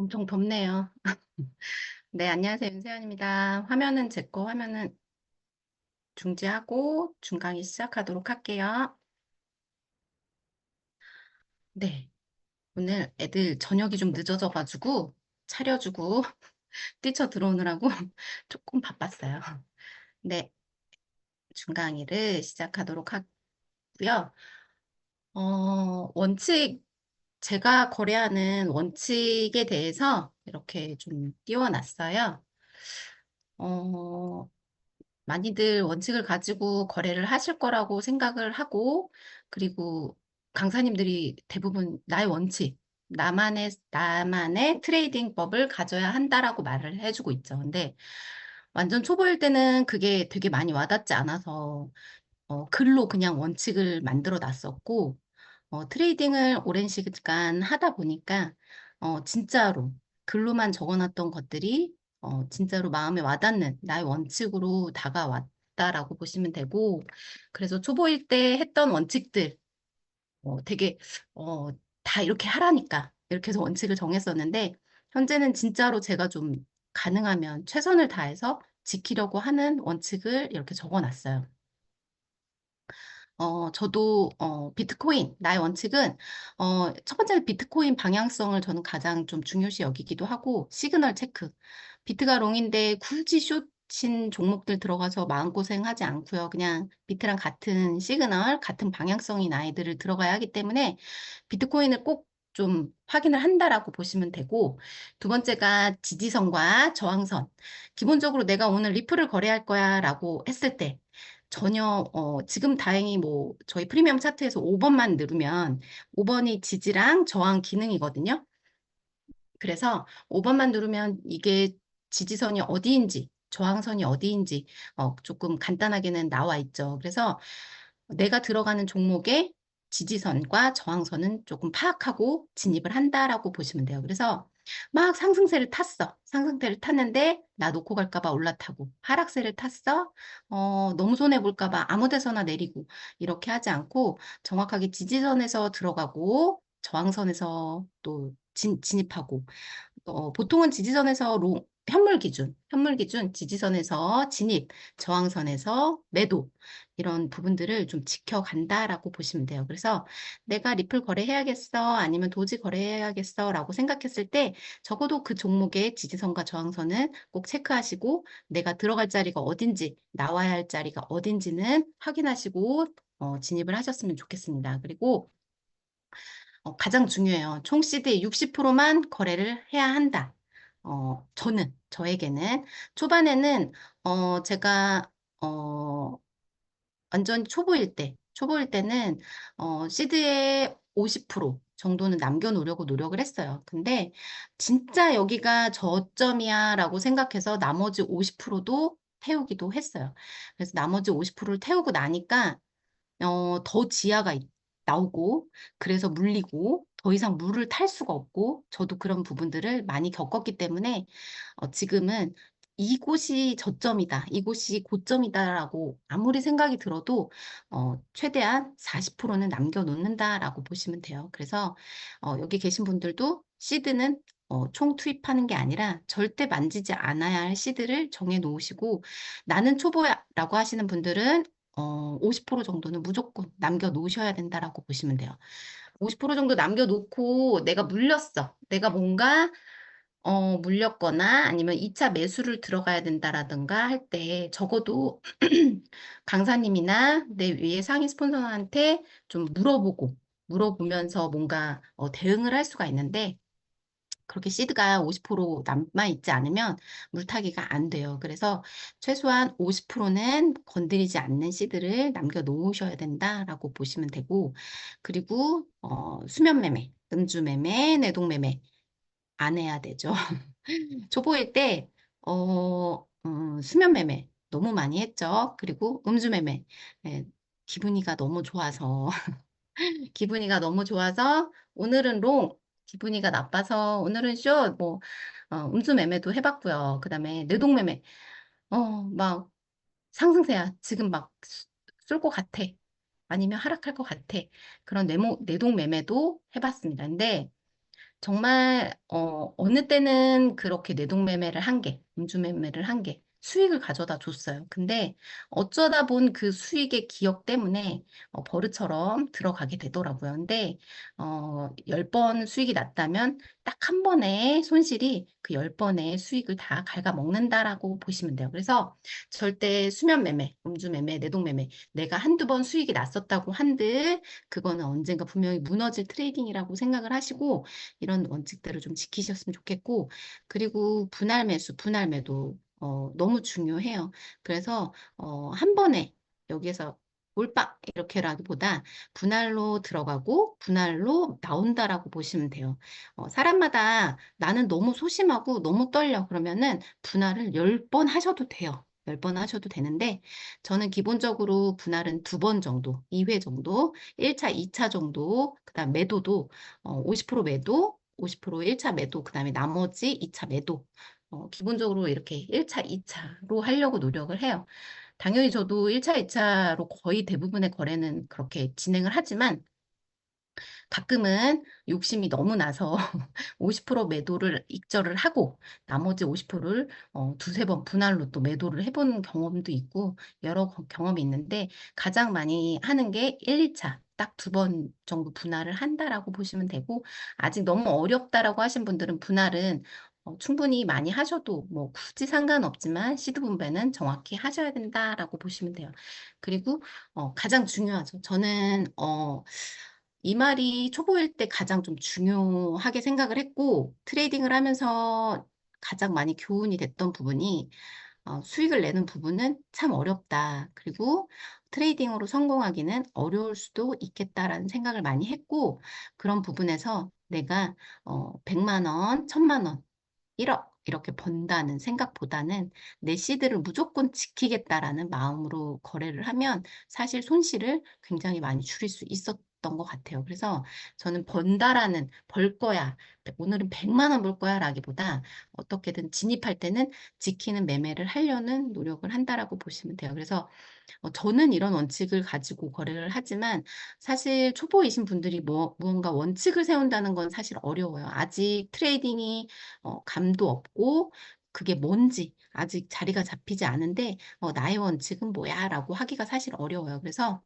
엄청 덥네요. 네, 안녕하세요. 윤세연입니다. 화면은 제 거 화면은 중지하고 중강의 시작하도록 할게요. 네, 오늘 애들 저녁이 좀 늦어져가지고 차려주고 뛰쳐 들어오느라고 조금 바빴어요. 네, 중강의를 시작하도록 하고요. 원칙, 제가 거래하는 원칙에 대해서 이렇게 좀 띄워놨어요. 어, 많이들 원칙을 가지고 거래를 하실 거라고 생각을 하고, 그리고 강사님들이 대부분 나의 원칙, 나만의 트레이딩법을 가져야 한다라고 말을 해주고 있죠. 근데 완전 초보일 때는 그게 되게 많이 와닿지 않아서 글로 그냥 원칙을 만들어 놨었고, 트레이딩을 오랜 시간 하다 보니까, 진짜로 글로만 적어놨던 것들이, 진짜로 마음에 와닿는 나의 원칙으로 다가왔다라고 보시면 되고, 그래서 초보일 때 했던 원칙들, 되게, 어, 다 이렇게 하라니까, 이렇게 해서 원칙을 정했었는데, 현재는 진짜로 제가 좀 가능하면 최선을 다해서 지키려고 하는 원칙을 이렇게 적어놨어요. 저도, 비트코인, 나의 원칙은, 첫 번째는 비트코인 방향성을 저는 가장 좀 중요시 여기기도 하고, 시그널 체크. 비트가 롱인데 굳이 숏친 종목들 들어가서 마음고생 하지 않고요. 그냥 비트랑 같은 시그널, 같은 방향성인 아이들을 들어가야 하기 때문에, 비트코인을 꼭 좀 확인을 한다라고 보시면 되고, 두 번째가 지지선과 저항선. 기본적으로 내가 오늘 리플을 거래할 거야 라고 했을 때, 전혀, 지금 다행히 뭐, 저희 프리미엄 차트에서 5번만 누르면 5번이 지지랑 저항 기능이거든요. 그래서 5번만 누르면 이게 지지선이 어디인지, 저항선이 어디인지, 조금 간단하게는 나와 있죠. 그래서 내가 들어가는 종목의 지지선과 저항선은 조금 파악하고 진입을 한다라고 보시면 돼요. 그래서 막 상승세를 탔어. 상승세를 탔는데 나 놓고 갈까 봐 올라타고 하락세를 탔어. 너무 손해 볼까 봐 아무 데서나 내리고 이렇게 하지 않고 정확하게 지지선에서 들어가고 저항선에서 또 진입하고 보통은 지지선에서 현물 기준 지지선에서 진입, 저항선에서 매도 이런 부분들을 좀 지켜간다라고 보시면 돼요. 그래서 내가 리플 거래해야겠어 아니면 도지 거래해야겠어라고 생각했을 때 적어도 그 종목의 지지선과 저항선은 꼭 체크하시고 내가 들어갈 자리가 어딘지 나와야 할 자리가 어딘지는 확인하시고 진입을 하셨으면 좋겠습니다. 그리고 가장 중요해요. 총 시드의 60%만 거래를 해야 한다. 저에게는, 초반에는, 제가, 완전 초보일 때는, 시드의 50% 정도는 남겨놓으려고 노력을 했어요. 근데, 진짜 여기가 저점이야 라고 생각해서 나머지 50%도 태우기도 했어요. 그래서 나머지 50%를 태우고 나니까, 더 나오고, 그래서 물리고, 더 이상 물을 탈 수가 없고, 저도 그런 부분들을 많이 겪었기 때문에, 지금은 이곳이 저점이다, 이곳이 고점이다라고 아무리 생각이 들어도, 최대한 40%는 남겨놓는다라고 보시면 돼요. 그래서, 여기 계신 분들도 시드는 총 투입하는 게 아니라 절대 만지지 않아야 할 시드를 정해 놓으시고, 나는 초보야라고 하시는 분들은 50% 정도는 무조건 남겨 놓으셔야 된다라고 보시면 돼요. 50% 정도 남겨놓고 내가 물렸어. 내가 뭔가 물렸거나 아니면 2차 매수를 들어가야 된다라든가 할 때 적어도 강사님이나 내 위에 상위 스폰서한테 좀 물어보면서 뭔가 대응을 할 수가 있는데 그렇게 시드가 50% 남아있지 않으면 물타기가 안 돼요. 그래서 최소한 50%는 건드리지 않는 시드를 남겨놓으셔야 된다라고 보시면 되고, 그리고 수면 매매, 음주 매매, 내동 매매 안 해야 되죠. 초보일 때 수면 매매 너무 많이 했죠. 그리고 음주 매매 예, 기분이가 너무 좋아서 기분이가 너무 좋아서 오늘은 롱, 기분이가 나빠서 오늘은 숏, 뭐, 음수 매매도 해봤고요. 그 다음에 내동매매, 막 상승세야. 지금 막 쏠 것 같아. 아니면 하락할 것 같아. 그런 내동 매매도 해봤습니다. 근데 정말 어느 때는 그렇게 내동매매를 한 게, 음주매매를 한 게 수익을 가져다 줬어요. 근데 어쩌다 본 그 수익의 기억 때문에 버릇처럼 들어가게 되더라고요. 근데 10번 수익이 났다면 딱 한 번의 손실이 그 10번의 수익을 다 갉아먹는다라고 보시면 돼요. 그래서 절대 수면매매, 음주매매, 내동매매 내가 한두 번 수익이 났었다고 한들 그거는 언젠가 분명히 무너질 트레이딩이라고 생각을 하시고 이런 원칙들을 좀 지키셨으면 좋겠고, 그리고 분할 매수, 분할 매도, 너무 중요해요. 그래서, 한 번에 여기에서 몰빵 이렇게라기보다 분할로 들어가고 분할로 나온다라고 보시면 돼요. 사람마다 나는 너무 소심하고 너무 떨려. 그러면은 분할을 10번 하셔도 돼요. 10번 하셔도 되는데, 저는 기본적으로 분할은 2번 정도, 2회 정도, 1차, 2차 정도, 그다음 매도도 50% 매도, 50% 1차 매도, 그 다음에 나머지 2차 매도. 기본적으로 이렇게 1차, 2차로 하려고 노력을 해요. 당연히 저도 1차, 2차로 거의 대부분의 거래는 그렇게 진행을 하지만 가끔은 욕심이 너무 나서 50% 매도를 익절을 하고 나머지 50%를 두세 번 분할로 또 매도를 해본 경험도 있고 여러 경험이 있는데 가장 많이 하는 게 1, 2차 딱 2번 정도 분할을 한다라고 보시면 되고 아직 너무 어렵다라고 하신 분들은 분할은 충분히 많이 하셔도 뭐 굳이 상관없지만 시드 분배는 정확히 하셔야 된다라고 보시면 돼요. 그리고 가장 중요하죠. 저는 이 말이 초보일 때 가장 좀 중요하게 생각을 했고, 트레이딩을 하면서 가장 많이 교훈이 됐던 부분이, 수익을 내는 부분은 참 어렵다. 그리고 트레이딩으로 성공하기는 어려울 수도 있겠다라는 생각을 많이 했고, 그런 부분에서 내가 100만 원, 1000만 원, 1억 이렇게 번다는 생각보다는 내 시드를 무조건 지키겠다라는 마음으로 거래를 하면 사실 손실을 굉장히 많이 줄일 수 있었던 것 같아요. 그래서 저는 번다라는 벌 거야. 오늘은 100만 원 벌 거야 라기보다 어떻게든 진입할 때는 지키는 매매를 하려는 노력을 한다라고 보시면 돼요. 그래서 저는 이런 원칙을 가지고 거래를 하지만 사실 초보이신 분들이 무언가 원칙을 세운다는 건 사실 어려워요. 아직 트레이딩이 감도 없고 그게 뭔지 아직 자리가 잡히지 않은데 나의 원칙은 뭐야? 라고 하기가 사실 어려워요. 그래서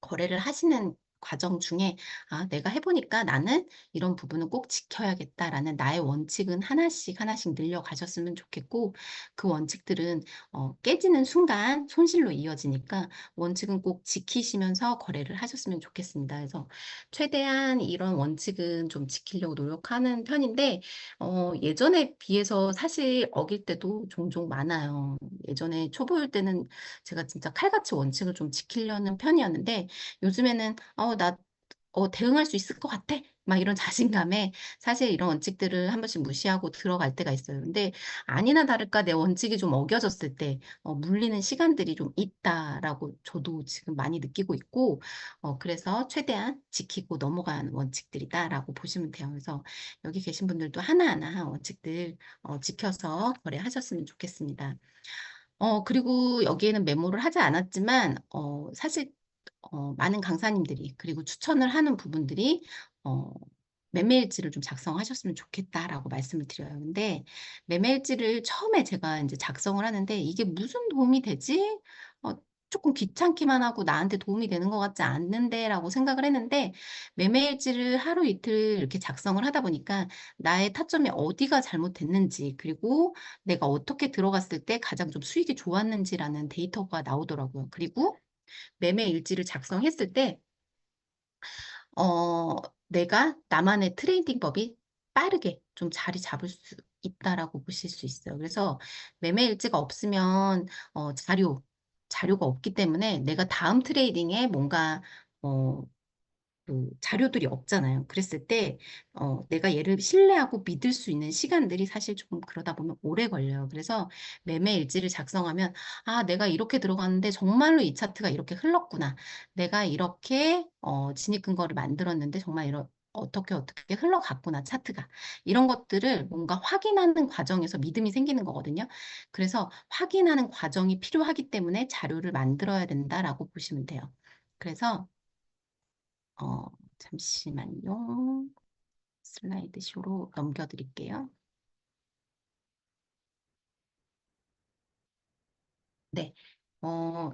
거래를 하시는 과정 중에 내가 해보니까 나는 이런 부분은 꼭 지켜야겠다라는 나의 원칙은 하나씩 하나씩 늘려가셨으면 좋겠고 그 원칙들은 깨지는 순간 손실로 이어지니까 원칙은 꼭 지키시면서 거래를 하셨으면 좋겠습니다. 그래서 최대한 이런 원칙은 좀 지키려고 노력하는 편인데 예전에 비해서 사실 어길 때도 종종 많아요. 예전에 초보일 때는 제가 진짜 칼같이 원칙을 좀 지키려는 편이었는데 요즘에는 나 대응할 수 있을 것 같아. 막 이런 자신감에 사실 이런 원칙들을 한 번씩 무시하고 들어갈 때가 있어요. 근데 아니나 다를까 내 원칙이 좀 어겨졌을 때 물리는 시간들이 좀 있다라고 저도 지금 많이 느끼고 있고 그래서 최대한 지키고 넘어가는 원칙들이다라고 보시면 돼요. 그래서 여기 계신 분들도 하나하나 원칙들 지켜서 거래하셨으면 좋겠습니다. 그리고 여기에는 메모를 하지 않았지만, 사실, 많은 강사님들이, 그리고 추천을 하는 부분들이, 어, 매매일지를 좀 작성하셨으면 좋겠다라고 말씀을 드려요. 근데 매매일지를 처음에 제가 이제 작성을 하는데 이게 무슨 도움이 되지? 어, 조금 귀찮기만 하고 나한테 도움이 되는 것 같지 않는데라고 생각을 했는데 매매일지를 하루 이틀 이렇게 작성을 하다 보니까 나의 타점이 어디가 잘못됐는지 그리고 내가 어떻게 들어갔을 때 가장 좀 수익이 좋았는지라는 데이터가 나오더라고요. 그리고 매매 일지를 작성했을 때 어, 내가 나만의 트레이딩 법이 빠르게 좀 자리 잡을 수 있다라고 보실 수 있어요. 그래서 매매 일지가 없으면 자료가 없기 때문에 내가 다음 트레이딩에 뭔가 어, 그 자료들이 없잖아요. 그랬을 때 내가 얘를 신뢰하고 믿을 수 있는 시간들이 사실 조금 그러다 보면 오래 걸려요. 그래서 매매 일지를 작성하면 내가 이렇게 들어갔는데 정말로 이 차트가 이렇게 흘렀구나. 내가 이렇게 진입 근거를 만들었는데 정말 어떻게 흘러갔구나 차트가. 이런 것들을 뭔가 확인하는 과정에서 믿음이 생기는 거거든요. 그래서 확인하는 과정이 필요하기 때문에 자료를 만들어야 된다라고 보시면 돼요. 그래서 어, 잠시만요. 슬라이드 쇼로 넘겨드릴게요. 네.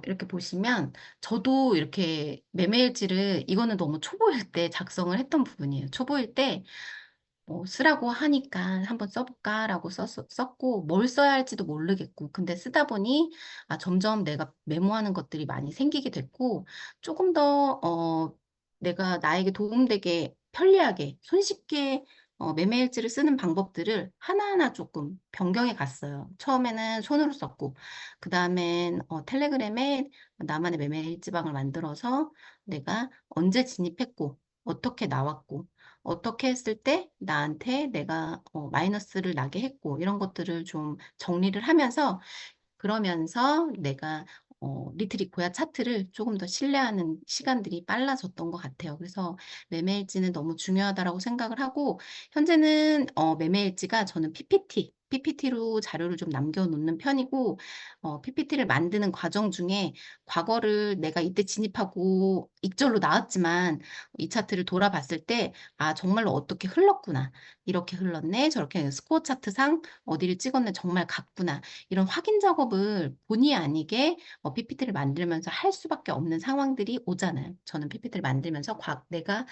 이렇게 보시면 저도 이렇게 매매일지를 이거는 너무 초보일 때 작성을 했던 부분이에요. 초보일 때 쓰라고 하니까 한번 써볼까라고 썼고, 뭘 써야 할지도 모르겠고, 근데 쓰다 보니, 점점 내가 메모하는 것들이 많이 생기게 됐고, 조금 더, 내가 나에게 도움되게 편리하게, 손쉽게, 매매일지를 쓰는 방법들을 하나하나 조금 변경해 갔어요. 처음에는 손으로 썼고, 그 다음엔 텔레그램에 나만의 매매일지방을 만들어서 내가 언제 진입했고, 어떻게 나왔고, 어떻게 했을 때 나한테 내가 마이너스를 나게 했고 이런 것들을 좀 정리를 하면서 그러면서 내가 리트릭 고야 차트를 조금 더 신뢰하는 시간들이 빨라졌던 것 같아요. 그래서 매매일지는 너무 중요하다라고 생각을 하고 현재는 매매일지가 저는 PPT로 자료를 좀 남겨놓는 편이고 PPT를 만드는 과정 중에 과거를 내가 이때 진입하고 익절로 나왔지만 이 차트를 돌아봤을 때 정말로 어떻게 흘렀구나. 이렇게 흘렀네. 저렇게 스코어 차트상 어디를 찍었네. 정말 같구나. 이런 확인 작업을 본의 아니게 PPT를 만들면서 할 수밖에 없는 상황들이 오잖아요. 저는 PPT를 만들면서 내가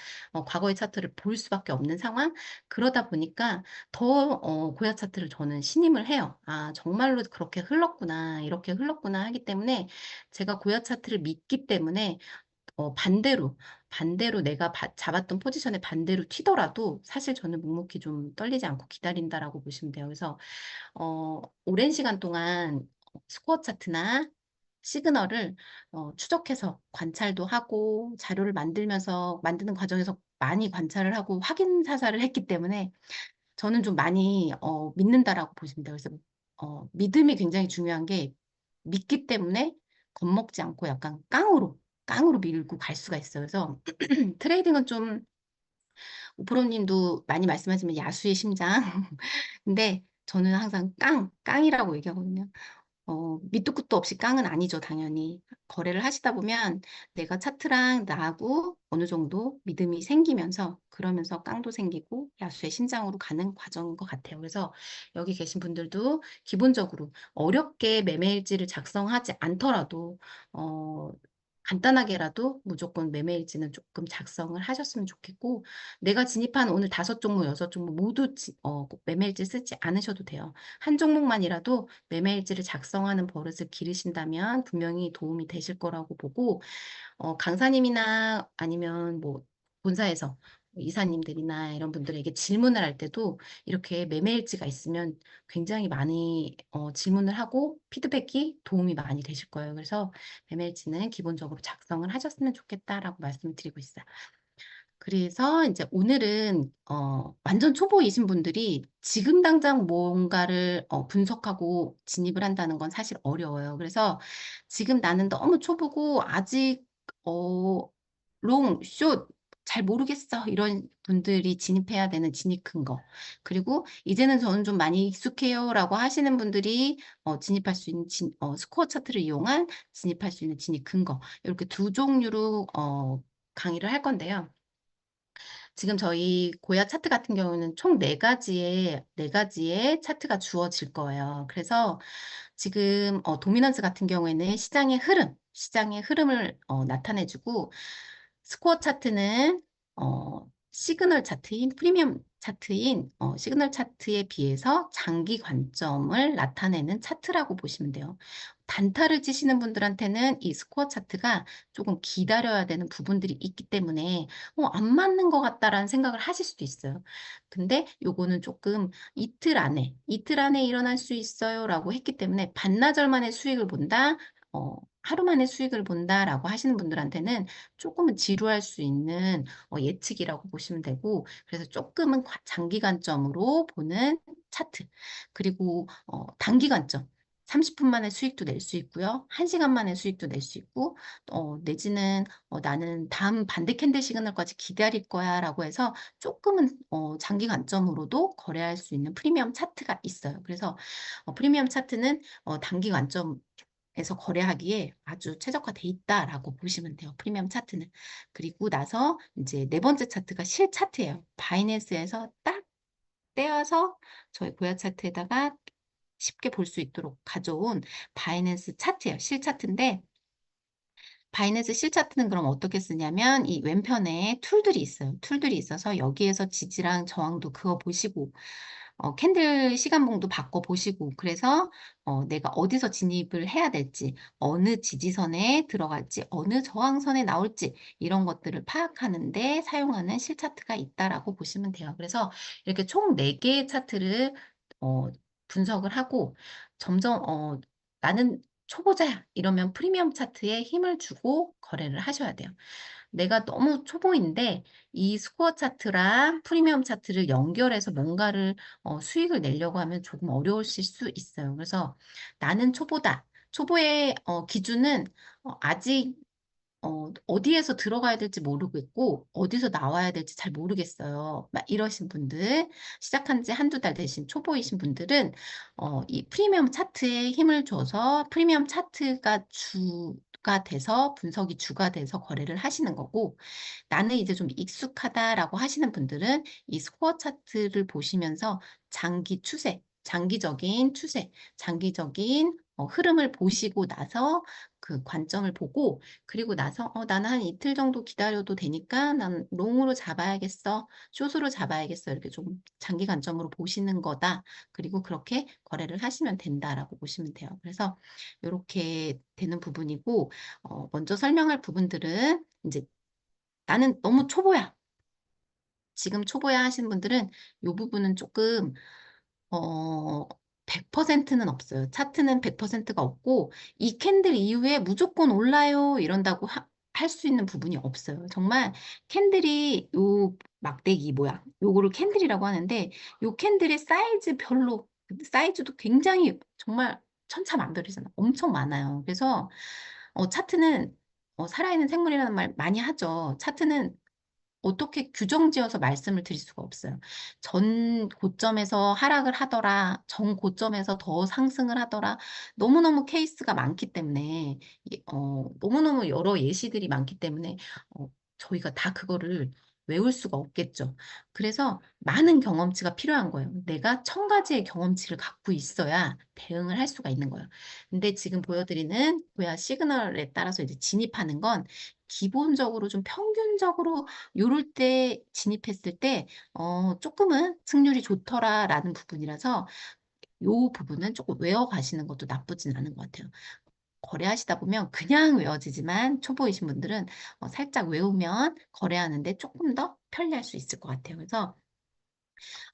과거의 차트를 볼 수밖에 없는 상황. 그러다 보니까 더 고야 차트를 저는 신임을 해요. 정말로 그렇게 흘렀구나, 이렇게 흘렀구나 하기 때문에 제가 고야 차트를 믿기 때문에 반대로 내가 잡았던 포지션에 반대로 튀더라도 사실 저는 묵묵히 좀 떨리지 않고 기다린다라고 보시면 돼요. 그래서 오랜 시간 동안 스코어 차트나 시그널을 추적해서 관찰도 하고 자료를 만드는 과정에서 많이 관찰을 하고 확인 사살을 했기 때문에 저는 좀 많이 믿는다라고 보시면 돼요. 그래서 믿음이 굉장히 중요한 게 믿기 때문에 겁먹지 않고 약간 깡으로 밀고 갈 수가 있어요. 그래서 트레이딩은 좀 오프로님도 많이 말씀하시면 야수의 심장. 근데 저는 항상 깡이라고 얘기하거든요. 밑도 끝도 없이 깡은 아니죠, 당연히. 거래를 하시다 보면 내가 차트랑 나하고 어느 정도 믿음이 생기면서 그러면서 깡도 생기고 야수의 심장으로 가는 과정인 것 같아요. 그래서 여기 계신 분들도 기본적으로 어렵게 매매일지를 작성하지 않더라도 어, 간단하게라도 무조건 매매일지는 조금 작성을 하셨으면 좋겠고 내가 진입한 오늘 5종목, 6종목 모두 꼭 매매일지 쓰지 않으셔도 돼요. 한 종목만이라도 매매일지를 작성하는 버릇을 기르신다면 분명히 도움이 되실 거라고 보고, 강사님이나 아니면 뭐 본사에서 이사님들이나 이런 분들에게 질문을 할 때도 이렇게 매매일지가 있으면 굉장히 많이 질문을 하고 피드백이 도움이 많이 되실 거예요. 그래서 매매일지는 기본적으로 작성을 하셨으면 좋겠다라고 말씀을 드리고 있어요. 그래서 이제 오늘은 완전 초보이신 분들이 지금 당장 뭔가를 분석하고 진입을 한다는 건 사실 어려워요. 그래서 지금 나는 너무 초보고 아직 어, 롱, 숏, 잘 모르겠어. 이런 분들이 진입해야 되는 진입 큰 거. 그리고 이제는 저는 좀 많이 익숙해요. 라고 하시는 분들이 진입할 수 있는 스코어 차트를 이용한 진입할 수 있는 진입 큰 거. 이렇게 두 종류로 강의를 할 건데요. 지금 저희 고야 차트 같은 경우는 총 네 가지의 차트가 주어질 거예요. 그래서 지금 도미넌스 같은 경우에는 시장의 흐름을 나타내주고 스코어 차트는 시그널 차트인 프리미엄 차트인 시그널 차트에 비해서 장기 관점을 나타내는 차트라고 보시면 돼요. 단타를 치시는 분들한테는 이 스코어 차트가 조금 기다려야 되는 부분들이 있기 때문에 안 맞는 것 같다라는 생각을 하실 수도 있어요. 근데 요거는 조금 이틀 안에 일어날 수 있어요라고 했기 때문에 반나절 만에 수익을 본다, 하루 만에 수익을 본다라고 하시는 분들한테는 조금은 지루할 수 있는 예측이라고 보시면 되고, 그래서 조금은 장기 관점으로 보는 차트, 그리고 단기 관점. 30분 만에 수익도 낼 수 있고요. 1시간 만에 수익도 낼 수 있고, 내지는 나는 다음 반대 캔들 시그널까지 기다릴 거야 라고 해서 조금은 장기 관점으로도 거래할 수 있는 프리미엄 차트가 있어요. 그래서 프리미엄 차트는 단기 관점 에서 거래하기에 아주 최적화돼 있다라고 보시면 돼요. 프리미엄 차트는. 그리고 나서 이제 네 번째 차트가 실 차트예요. 바이낸스에서 딱 떼어서 저희 고야 차트에다가 쉽게 볼 수 있도록 가져온 바이낸스 차트예요. 실 차트인데 바이낸스 실 차트는 그럼 어떻게 쓰냐면 이 왼편에 툴들이 있어요. 툴들이 있어서 여기에서 지지랑 저항도 그어 보시고 캔들 시간봉도 바꿔 보시고 그래서 내가 어디서 진입을 해야 될지 어느 지지선에 들어갈지 어느 저항선에 나올지 이런 것들을 파악하는 데 사용하는 실 차트가 있다라고 보시면 돼요. 그래서 이렇게 총 4개의 차트를 어, 분석을 하고 점점 나는 초보자야 이러면 프리미엄 차트에 힘을 주고 거래를 하셔야 돼요. 내가 너무 초보인데 이 스코어 차트랑 프리미엄 차트를 연결해서 뭔가를 수익을 내려고 하면 조금 어려우실 수 있어요. 그래서 나는 초보다. 초보의 기준은 아직 어디에서 들어가야 될지 모르겠고, 어디서 나와야 될지 잘 모르겠어요. 막 이러신 분들, 시작한 지 한두 달 되신 초보이신 분들은, 이 프리미엄 차트에 힘을 줘서 프리미엄 차트가 주가 돼서, 분석이 주가 돼서 거래를 하시는 거고, 나는 이제 좀 익숙하다라고 하시는 분들은 이 스코어 차트를 보시면서 장기 추세, 장기적인 추세, 장기적인 흐름을 보시고 나서 그 관점을 보고 그리고 나서 나는 한 이틀 정도 기다려도 되니까 난 롱으로 잡아야겠어. 숏으로 잡아야겠어. 이렇게 좀 장기 관점으로 보시는 거다. 그리고 그렇게 거래를 하시면 된다라고 보시면 돼요. 그래서 이렇게 되는 부분이고 먼저 설명할 부분들은 이제 나는 너무 초보야. 지금 초보야 하시는 분들은 이 부분은 조금 어, 100%는 없어요. 차트는 100%가 없고, 이 캔들 이후에 무조건 올라요. 이런다고 할 수 있는 부분이 없어요. 정말 캔들이 요 막대기 모양, 요거를 캔들이라고 하는데, 요 캔들의 사이즈별로, 사이즈도 굉장히 정말 천차만별이잖아요. 엄청 많아요. 그래서 차트는 살아있는 생물이라는 말 많이 하죠. 차트는 어떻게 규정지어서 말씀을 드릴 수가 없어요. 전 고점에서 하락을 하더라, 전 고점에서 더 상승을 하더라, 너무너무 케이스가 많기 때문에, 너무너무 여러 예시들이 많기 때문에, 저희가 다 그거를 외울 수가 없겠죠. 그래서 많은 경험치가 필요한 거예요. 내가 1000가지의 경험치를 갖고 있어야 대응을 할 수가 있는 거예요. 근데 지금 보여드리는 고야 시그널에 따라서 이제 진입하는 건 기본적으로 좀 평균적으로 요럴 때 진입했을 때, 조금은 승률이 좋더라라는 부분이라서 요 부분은 조금 외워가시는 것도 나쁘진 않은 것 같아요. 거래하시다 보면 그냥 외워지지만 초보이신 분들은 살짝 외우면 거래하는데 조금 더 편리할 수 있을 것 같아요. 그래서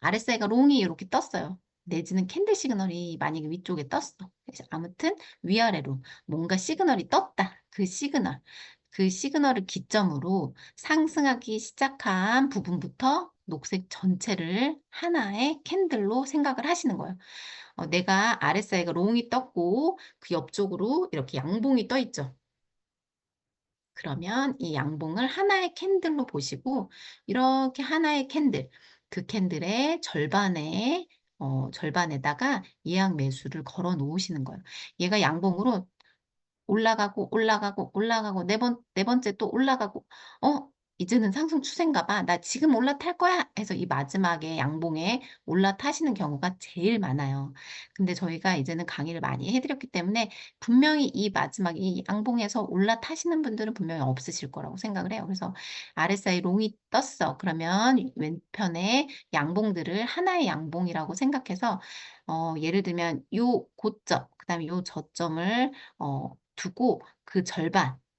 RSI가 롱이 이렇게 떴어요. 내지는 캔들 시그널이 만약에 위쪽에 떴어. 그래서 아무튼 위아래로 뭔가 시그널이 떴다. 그 시그널을 기점으로 상승하기 시작한 부분부터 녹색 전체를 하나의 캔들로 생각을 하시는 거예요. 내가 RSI가 롱이 떴고 그 옆쪽으로 이렇게 양봉이 떠 있죠. 그러면 이 양봉을 하나의 캔들로 보시고 이렇게 하나의 캔들, 그 캔들의 절반에다가 예약 매수를 걸어 놓으시는 거예요. 얘가 양봉으로 올라가고 올라가고 올라가고 네 번째 또 올라가고 이제는 상승 추세인가 봐. 나 지금 올라탈 거야. 해서 이 마지막에 양봉에 올라타시는 경우가 제일 많아요. 근데 저희가 이제는 강의를 많이 해드렸기 때문에 분명히 이 마지막 이 양봉에서 올라타시는 분들은 분명히 없으실 거라고 생각을 해요. 그래서 RSI 롱이 떴어. 그러면 왼편에 양봉들을 하나의 양봉이라고 생각해서 예를 들면 요 고점, 그다음에 요 저점을 두고 그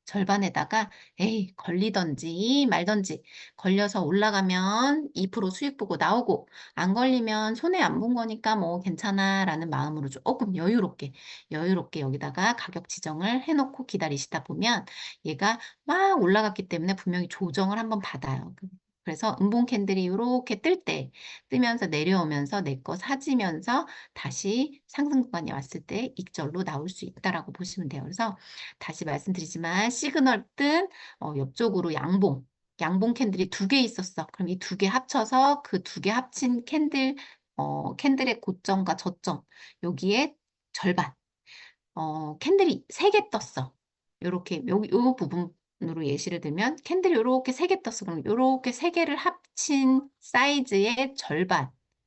절반에다가 에이 걸리던지 말던지 걸려서 올라가면 2% 수익 보고 나오고 안 걸리면 손해 안 본 거니까 뭐 괜찮아 라는 마음으로 조금 여유롭게 여기다가 가격 지정을 해놓고 기다리시다 보면 얘가 막 올라갔기 때문에 분명히 조정을 한번 받아요. 그래서 음봉 캔들이 이렇게 뜨면서 내려오면서 내 거 사지면서 다시 상승 구간이 왔을 때 익절로 나올 수 있다라고 보시면 돼요. 그래서 다시 말씀드리지만 시그널 뜬 옆쪽으로 양봉 캔들이 2개 있었어. 그럼 이 2개 합쳐서 그 2개 합친 캔들의 고점과 저점 여기에 절반. 캔들이 3개 떴어. 요렇게, 요 부분으로 예시를 들면, 캔들이 요렇게 3개 떴어. 그럼 요렇게 3개를 합친 사이즈의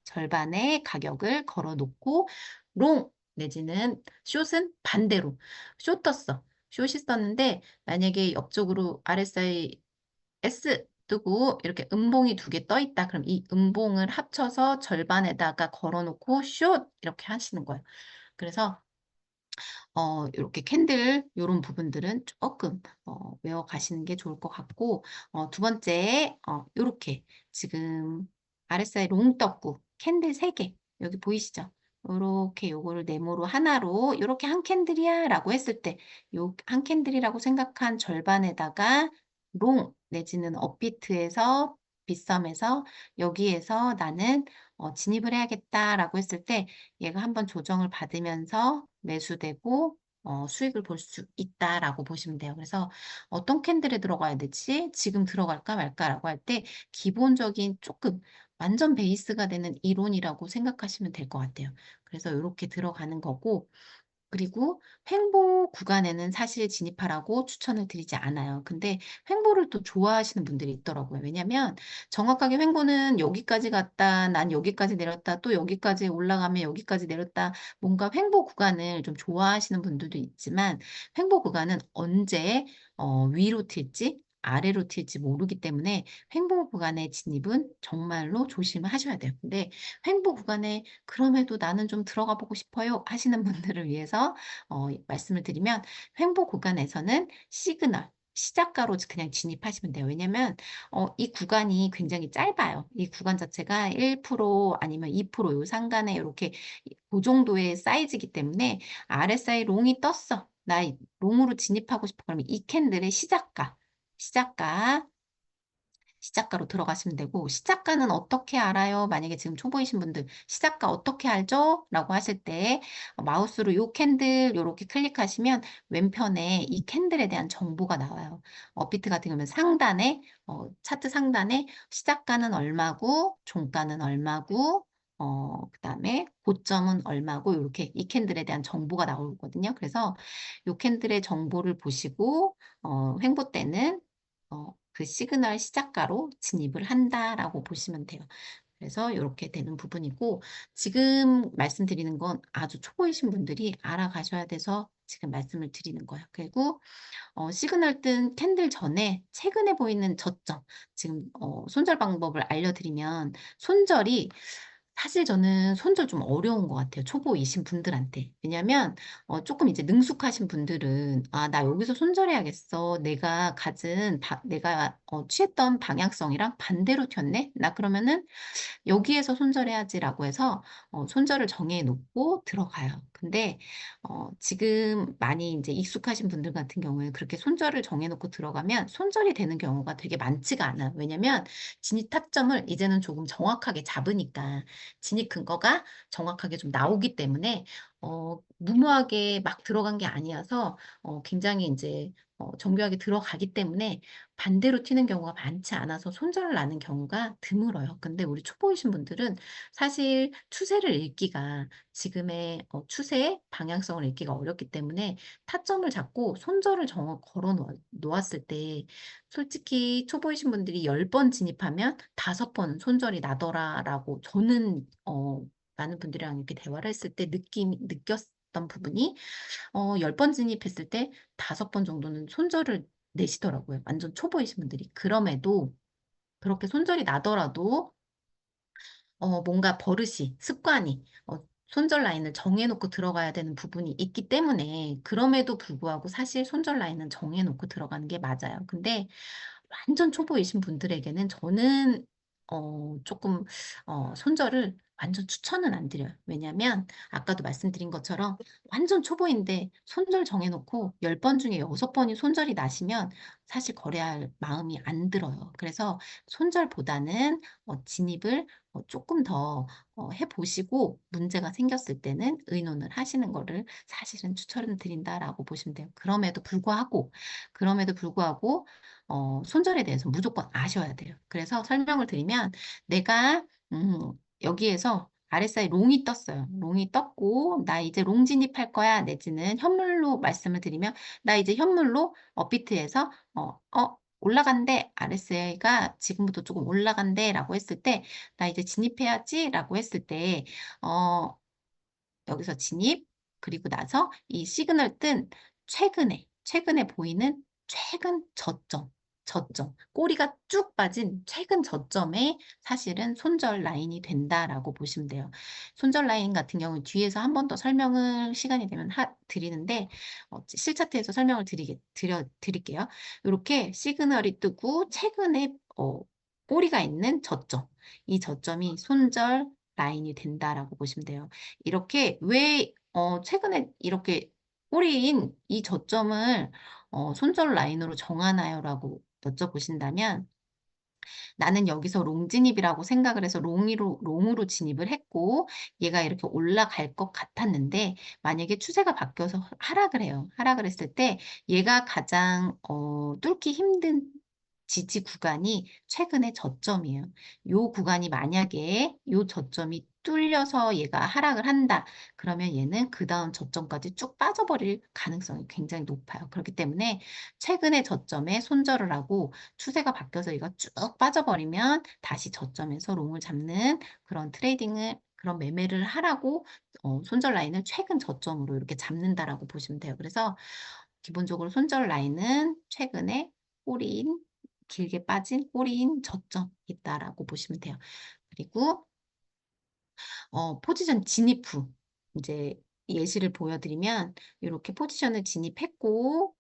절반의 가격을 걸어 놓고, 롱, 내지는 숏은 반대로, 숏 떴어. 숏이 떴는데, 만약에 옆쪽으로 RSI S 뜨고 이렇게 음봉이 2개 떠 있다. 그럼 이 음봉을 합쳐서 절반에다가 걸어놓고 숏 이렇게 하시는 거예요. 그래서 이렇게 캔들 이런 부분들은 조금 외워 가시는 게 좋을 것 같고, 두 번째 이렇게 지금 RSI 롱 떴고 캔들 3개 여기 보이시죠? 이렇게 요거를 네모로 하나로 이렇게 한 캔들이야 라고 했을 때, 요 한 캔들이라고 생각한 절반에다가 롱 내지는 업비트에서 빗썸에서 여기에서 나는 진입을 해야겠다라고 했을 때, 얘가 한번 조정을 받으면서 매수되고 수익을 볼 수 있다라고 보시면 돼요. 그래서 어떤 캔들에 들어가야 되지? 지금 들어갈까 말까라고 할 때 기본적인 조금 완전 베이스가 되는 이론이라고 생각하시면 될 것 같아요. 그래서 이렇게 들어가는 거고, 그리고 횡보 구간에는 사실 진입하라고 추천을 드리지 않아요. 근데 횡보를 또 좋아하시는 분들이 있더라고요. 왜냐면 정확하게 횡보는 여기까지 갔다, 난 여기까지 내렸다, 또 여기까지 올라가면 여기까지 내렸다. 뭔가 횡보 구간을 좀 좋아하시는 분들도 있지만, 횡보 구간은 언제 위로 튈지 아래로 튈지 모르기 때문에 횡보 구간의 진입은 정말로 조심을 하셔야 돼요. 근데 횡보 구간에 그럼에도 나는 좀 들어가 보고 싶어요 하시는 분들을 위해서 말씀을 드리면, 횡보 구간에서는 시그널, 시작가로 그냥 진입하시면 돼요. 왜냐면 이 구간이 굉장히 짧아요. 이 구간 자체가 1% 아니면 2%요 상간에 이렇게 그 정도의 사이즈이기 때문에, RSI 롱이 떴어. 나 롱으로 진입하고 싶어. 그러면 이 캔들의 시작가 시작가로 들어가시면 되고, 시작가는 어떻게 알아요? 만약에 지금 초보이신 분들 시작가 어떻게 알죠? 라고 하실 때 마우스로 요 캔들 요렇게 클릭하시면 왼편에 이 캔들에 대한 정보가 나와요. 업비트 같은 경우는 상단에 차트 상단에 시작가는 얼마고 종가는 얼마고 그다음에 고점은 얼마고, 이렇게 이 캔들에 대한 정보가 나오거든요. 그래서 요 캔들의 정보를 보시고 횡보 때는 그 시그널 시작가로 진입을 한다라고 보시면 돼요. 그래서 이렇게 되는 부분이고, 지금 말씀드리는 건 아주 초보이신 분들이 알아가셔야 돼서 지금 말씀을 드리는 거예요. 그리고 시그널 뜬 캔들 전에 최근에 보이는 저점, 지금 손절 방법을 알려드리면, 손절이 사실 저는 손절 좀 어려운 것 같아요. 초보이신 분들한테. 왜냐면 조금 이제 능숙하신 분들은, 아, 나 여기서 손절해야겠어. 내가 취했던 방향성이랑 반대로 튀었네. 나 그러면은 여기에서 손절해야지라고 해서 손절을 정해 놓고 들어가요. 근데 지금 많이 이제 익숙하신 분들 같은 경우에 그렇게 손절을 정해 놓고 들어가면 손절이 되는 경우가 되게 많지가 않아요. 왜냐면 진입 타점을 이제는 조금 정확하게 잡으니까, 진입 근거가 정확하게 좀 나오기 때문에 무모하게 막 들어간 게 아니어서 굉장히 이제 정교하게 들어가기 때문에 반대로 튀는 경우가 많지 않아서 손절을 나는 경우가 드물어요. 근데 우리 초보이신 분들은 사실 추세를 읽기가, 지금의 추세 방향성을 읽기가 어렵기 때문에 타점을 잡고 손절을 걸어 놓았을 때, 솔직히 초보이신 분들이 10번 진입하면 5번 손절이 나더라라고 저는 많은 분들이랑 이렇게 대화를 했을 때 느꼈던 부분이, 10번 진입했을 때 5번 정도는 손절을 내시더라고요. 완전 초보이신 분들이. 그럼에도 그렇게 손절이 나더라도 뭔가 버릇이, 습관이 손절 라인을 정해놓고 들어가야 되는 부분이 있기 때문에, 그럼에도 불구하고 사실 손절 라인은 정해놓고 들어가는 게 맞아요. 근데 완전 초보이신 분들에게는 저는 조금 손절을 완전 추천은 안 드려요. 왜냐면 아까도 말씀드린 것처럼 완전 초보인데 손절 정해놓고 10번 중에 6번이 손절이 나시면 사실 거래할 마음이 안 들어요. 그래서 손절보다는 진입을 조금 더 해보시고, 문제가 생겼을 때는 의논을 하시는 거를 사실은 추천을 드린다라고 보시면 돼요. 그럼에도 불구하고 손절에 대해서 무조건 아셔야 돼요. 그래서 설명을 드리면, 내가 여기에서 RSI 롱이 떴어요. 롱이 떴고 나 이제 롱 진입할 거야 내지는 현물로 말씀을 드리면 나 이제 현물로 업비트에서 올라간대. RSI가 지금부터 조금 올라간대라고 했을 때 나 이제 진입해야지라고 했을 때 어, 여기서 진입, 그리고 나서 이 시그널 뜬 최근에 보이는 최근 저점, 꼬리가 쭉 빠진 최근 저점에 사실은 손절 라인이 된다라고 보시면 돼요. 손절 라인 같은 경우는 뒤에서 한 번 더 설명을 시간이 되면 드리는데, 실차트에서 설명을 드릴게요. 이렇게 시그널이 뜨고 최근에 꼬리가 있는 저점, 이 저점이 손절 라인이 된다라고 보시면 돼요. 이렇게 왜 최근에 이렇게 꼬리인 이 저점을 손절 라인으로 정하나요라고 여쭤보신다면 나는 여기서 롱 진입이라고 생각을 해서 롱으로 진입을 했고 얘가 이렇게 올라갈 것 같았는데 만약에 추세가 바뀌어서 하락을 해요. 하락을 했을 때 얘가 가장 뚫기 힘든 지지 구간이 최근의 저점이에요. 요 구간이 만약에 요 저점이 뚫려서 얘가 하락을 한다. 그러면 얘는 그 다음 저점까지 쭉 빠져버릴 가능성이 굉장히 높아요. 그렇기 때문에 최근의 저점에 손절을 하고 추세가 바뀌어서 얘가 쭉 빠져버리면 다시 저점에서 롱을 잡는 그런 매매를 하라고 손절 라인을 최근 저점으로 이렇게 잡는다라고 보시면 돼요. 그래서 기본적으로 손절 라인은 최근에 꼬리인 길게 빠진 꼬리인 저점 있다라고 보시면 돼요. 그리고 포지션 진입 후 이제 예시를 보여드리면 이렇게 포지션을 진입했고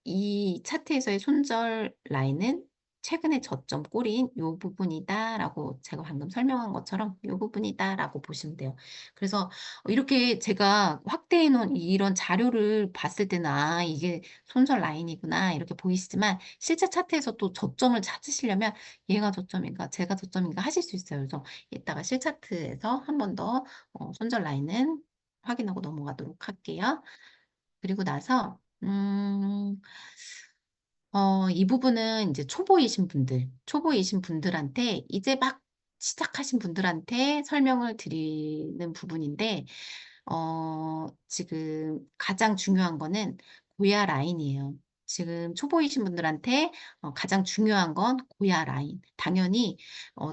이 차트에서의 손절 라인은 최근의 저점 꼬리인 이 부분이다라고 제가 방금 설명한 것처럼 이 부분이다라고 보시면 돼요. 그래서 이렇게 제가 확대해 놓은 이런 자료를 봤을 때는 이게 손절 라인이구나 이렇게 보이시지만 실제 차트에서 또 저점을 찾으시려면 얘가 저점인가 제가 저점인가 하실 수 있어요. 그래서 이따가 실차트에서 한 번 더 손절 라인은 확인하고 넘어가도록 할게요. 그리고 나서 이 부분은 이제 초보이신 분들한테 이제 막 시작하신 분들한테 설명을 드리는 부분인데 지금 가장 중요한 거는 고야 라인이에요. 지금 초보이신 분들한테 가장 중요한 건 고야 라인. 당연히